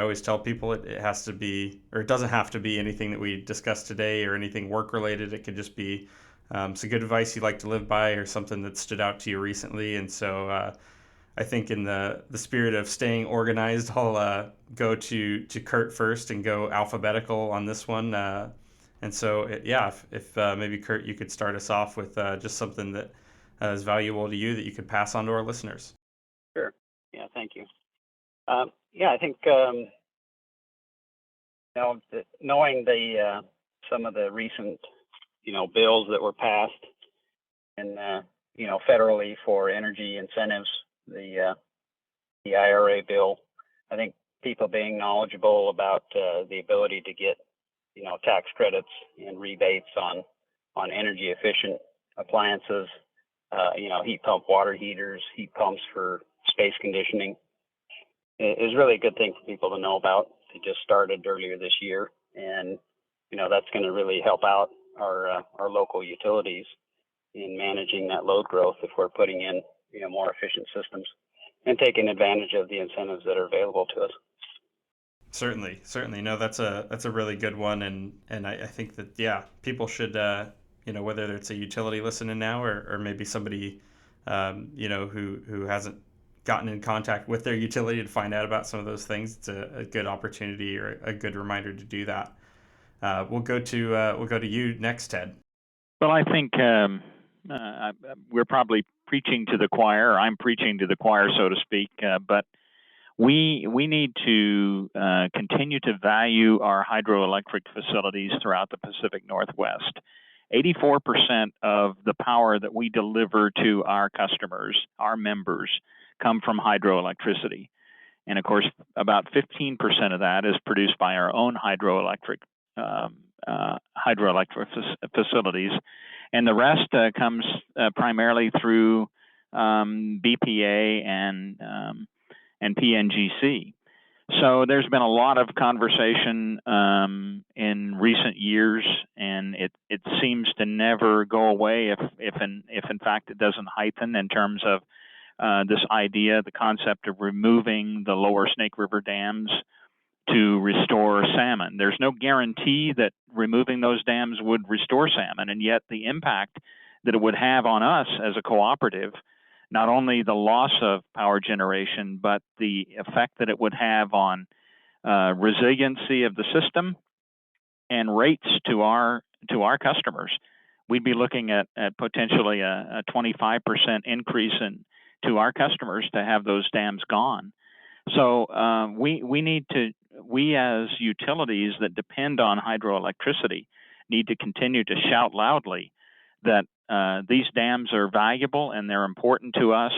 always tell people it has to be, or it doesn't have to be anything that we discussed today or anything work related. It could just be some good advice you'd like to live by, or something that stood out to you recently. And so I think in the spirit of staying organized, I'll go to Kurt first and go alphabetical on this one. And so, if maybe Kurt, you could start us off with just something that is valuable to you that you could pass on to our listeners. Sure. Yeah, thank you. I think knowing some of the recent bills that were passed and federally for energy incentives, the IRA bill, I think people being knowledgeable about the ability to get tax credits and rebates on energy efficient appliances, heat pump water heaters, heat pumps for space conditioning, is really a good thing for people to know about. It just started earlier this year, and that's going to really help out our local utilities in managing that load growth if we're putting in more efficient systems and taking advantage of the incentives that are available to us. Certainly. No, that's a really good one, and I think that people should whether it's a utility listening now, or maybe somebody who hasn't gotten in contact with their utility to find out about some of those things. It's a good opportunity or a good reminder to do that. We'll go to you next, Ted. Well, I think we're probably preaching to the choir. I'm preaching to the choir, so to speak. But we need to continue to value our hydroelectric facilities throughout the Pacific Northwest. 84% of the power that we deliver to our customers, our members, come from hydroelectricity. And of course, about 15% of that is produced by our own hydroelectric facilities. And the rest comes primarily through BPA and PNGC. So there's been a lot of conversation in recent years, and it seems to never go away if in fact it doesn't heighten in terms of this idea, the concept of removing the lower Snake River dams to restore salmon. There's no guarantee that removing those dams would restore salmon, and yet the impact that it would have on us as a cooperative, not only the loss of power generation, but the effect that it would have on resiliency of the system and rates to our customers. We'd be looking at potentially a 25% increase to our customers to have those dams gone. So we as utilities that depend on hydroelectricity need to continue to shout loudly that these dams are valuable and they're important to us,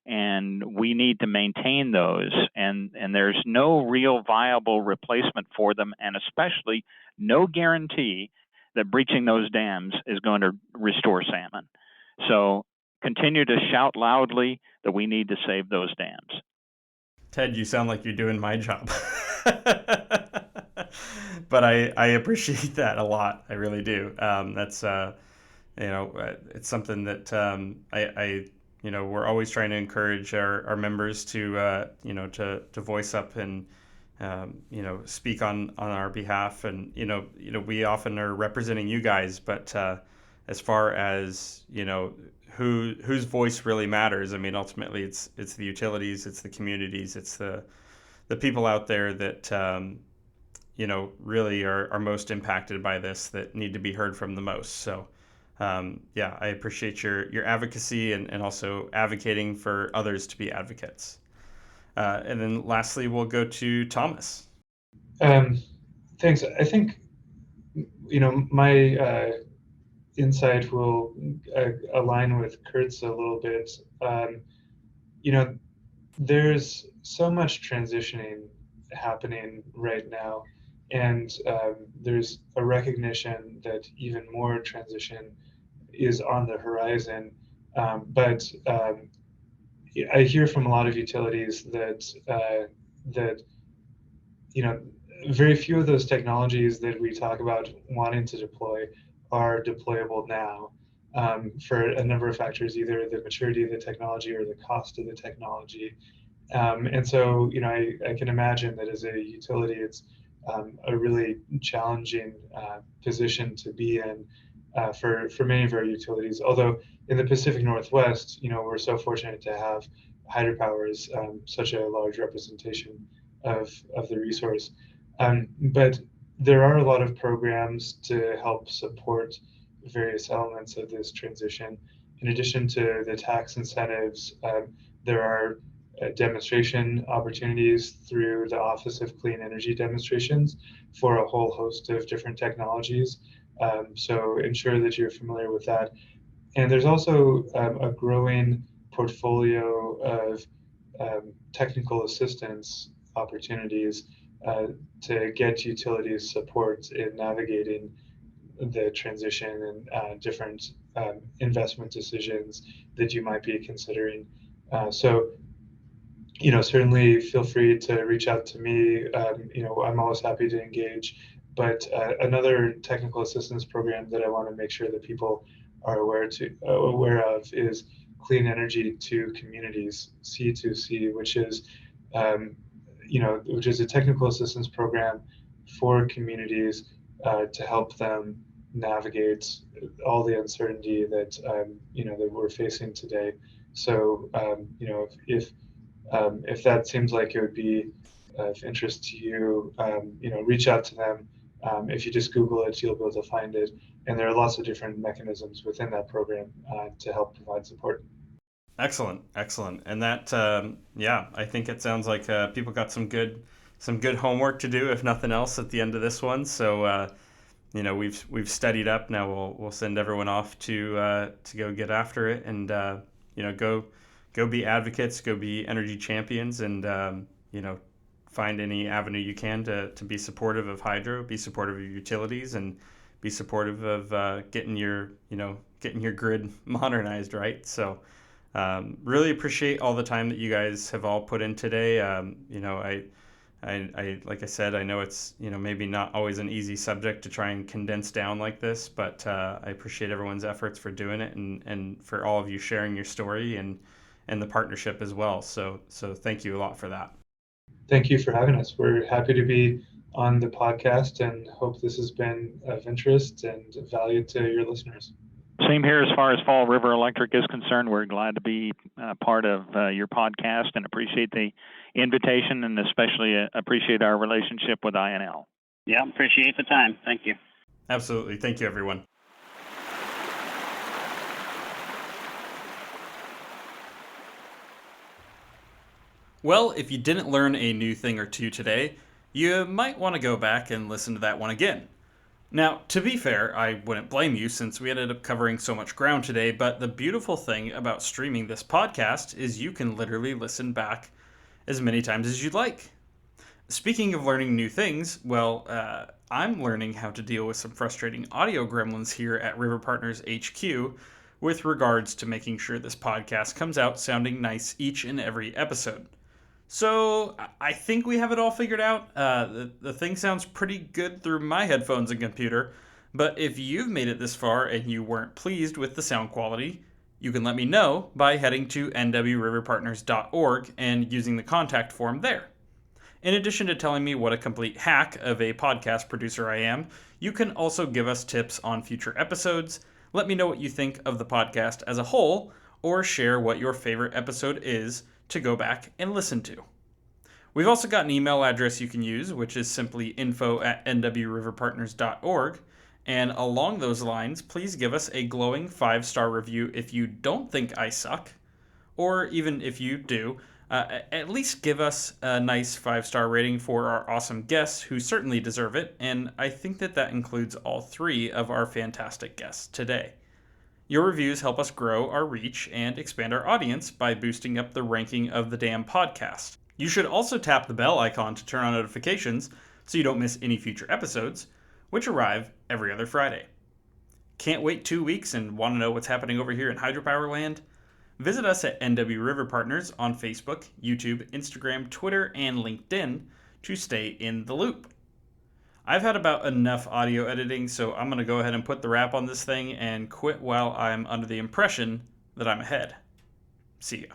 and we need to maintain those. And there's no real viable replacement for them, and especially no guarantee that breaching those dams is going to restore salmon. So continue to shout loudly that we need to save those dams. Ted, you sound like you're doing my job. But I appreciate that a lot. I really do. That's it's something that we're always trying to encourage our members to voice up and speak on our behalf. And we often are representing you guys, but as far as whose voice really matters. I mean, ultimately, it's the utilities, it's the communities, it's the people out there that really are most impacted by this, that need to be heard from the most. So yeah, I appreciate your advocacy and also advocating for others to be advocates. And then lastly, we'll go to Thomas. Thanks. I think my insight will align with Kurt's a little bit. There's so much transitioning happening right now, and there's a recognition that even more transition is on the horizon. But I hear from a lot of utilities that very few of those technologies that we talk about wanting to deploy are deployable now, for a number of factors, either the maturity of the technology or the cost of the technology. And so, I can imagine that as a utility, it's a really challenging position to be in for many of our utilities. Although in the Pacific Northwest, we're so fortunate to have hydropower as such a large representation of the resource. But there are a lot of programs to help support various elements of this transition. In addition to the tax incentives, there are demonstration opportunities through the Office of Clean Energy Demonstrations for a whole host of different technologies. So ensure that you're familiar with that. And there's also a growing portfolio of technical assistance opportunities to get utilities support in navigating the transition and different investment decisions that you might be considering. So, certainly feel free to reach out to me. I'm always happy to engage. But another technical assistance program that I want to make sure that people are aware of is Clean Energy to Communities, C2C, which is a technical assistance program for communities to help them navigate all the uncertainty that that we're facing today. So if that seems like it would be of interest to you, reach out to them. If you just Google it, you'll be able to find it. And there are lots of different mechanisms within that program to help provide support. Excellent. And that, I think it sounds like people got some good homework to do, if nothing else, at the end of this one. So, we've studied up. Now we'll send everyone off to go get after it, and go be advocates, go be energy champions, and find any avenue you can to be supportive of hydro, be supportive of your utilities, and be supportive of getting your grid modernized, right? So really appreciate all the time that you guys have all put in today. I like I said, I know it's maybe not always an easy subject to try and condense down like this, but I appreciate everyone's efforts for doing it, and for all of you sharing your story and the partnership as well. So thank you a lot for that. Thank you for having us. We're happy to be on the podcast and hope this has been of interest and value to your listeners. Same here as far as Fall River Electric is concerned. We're glad to be part of your podcast and appreciate the invitation, and especially appreciate our relationship with INL. Yeah, appreciate the time. Thank you. Absolutely. Thank you, everyone. Well, if you didn't learn a new thing or two today, you might want to go back and listen to that one again. Now, to be fair, I wouldn't blame you since we ended up covering so much ground today, but the beautiful thing about streaming this podcast is you can literally listen back as many times as you'd like. Speaking of learning new things, well, I'm learning how to deal with some frustrating audio gremlins here at River Partners HQ with regards to making sure this podcast comes out sounding nice each and every episode. So I think we have it all figured out. The thing sounds pretty good through my headphones and computer, but if you've made it this far and you weren't pleased with the sound quality, you can let me know by heading to nwriverpartners.org and using the contact form there. In addition to telling me what a complete hack of a podcast producer I am, you can also give us tips on future episodes, Let me know what you think of the podcast as a whole, or share what your favorite episode is to go back and listen to. We've also got an email address you can use, which is simply info@nwriverpartners.org. And along those lines, please give us a glowing 5-star review if you don't think I suck, or even if you do, at least give us a nice 5-star rating for our awesome guests who certainly deserve it, and I think that includes all 3 of our fantastic guests today. Your reviews help us grow our reach and expand our audience by boosting up the ranking of the damn podcast. You should also tap the bell icon to turn on notifications so you don't miss any future episodes, which arrive every other Friday. Can't wait 2 weeks and want to know what's happening over here in hydropower land? Visit us at NW River Partners on Facebook, YouTube, Instagram, Twitter, and LinkedIn to stay in the loop. I've had about enough audio editing, so I'm going to go ahead and put the wrap on this thing and quit while I'm under the impression that I'm ahead. See ya.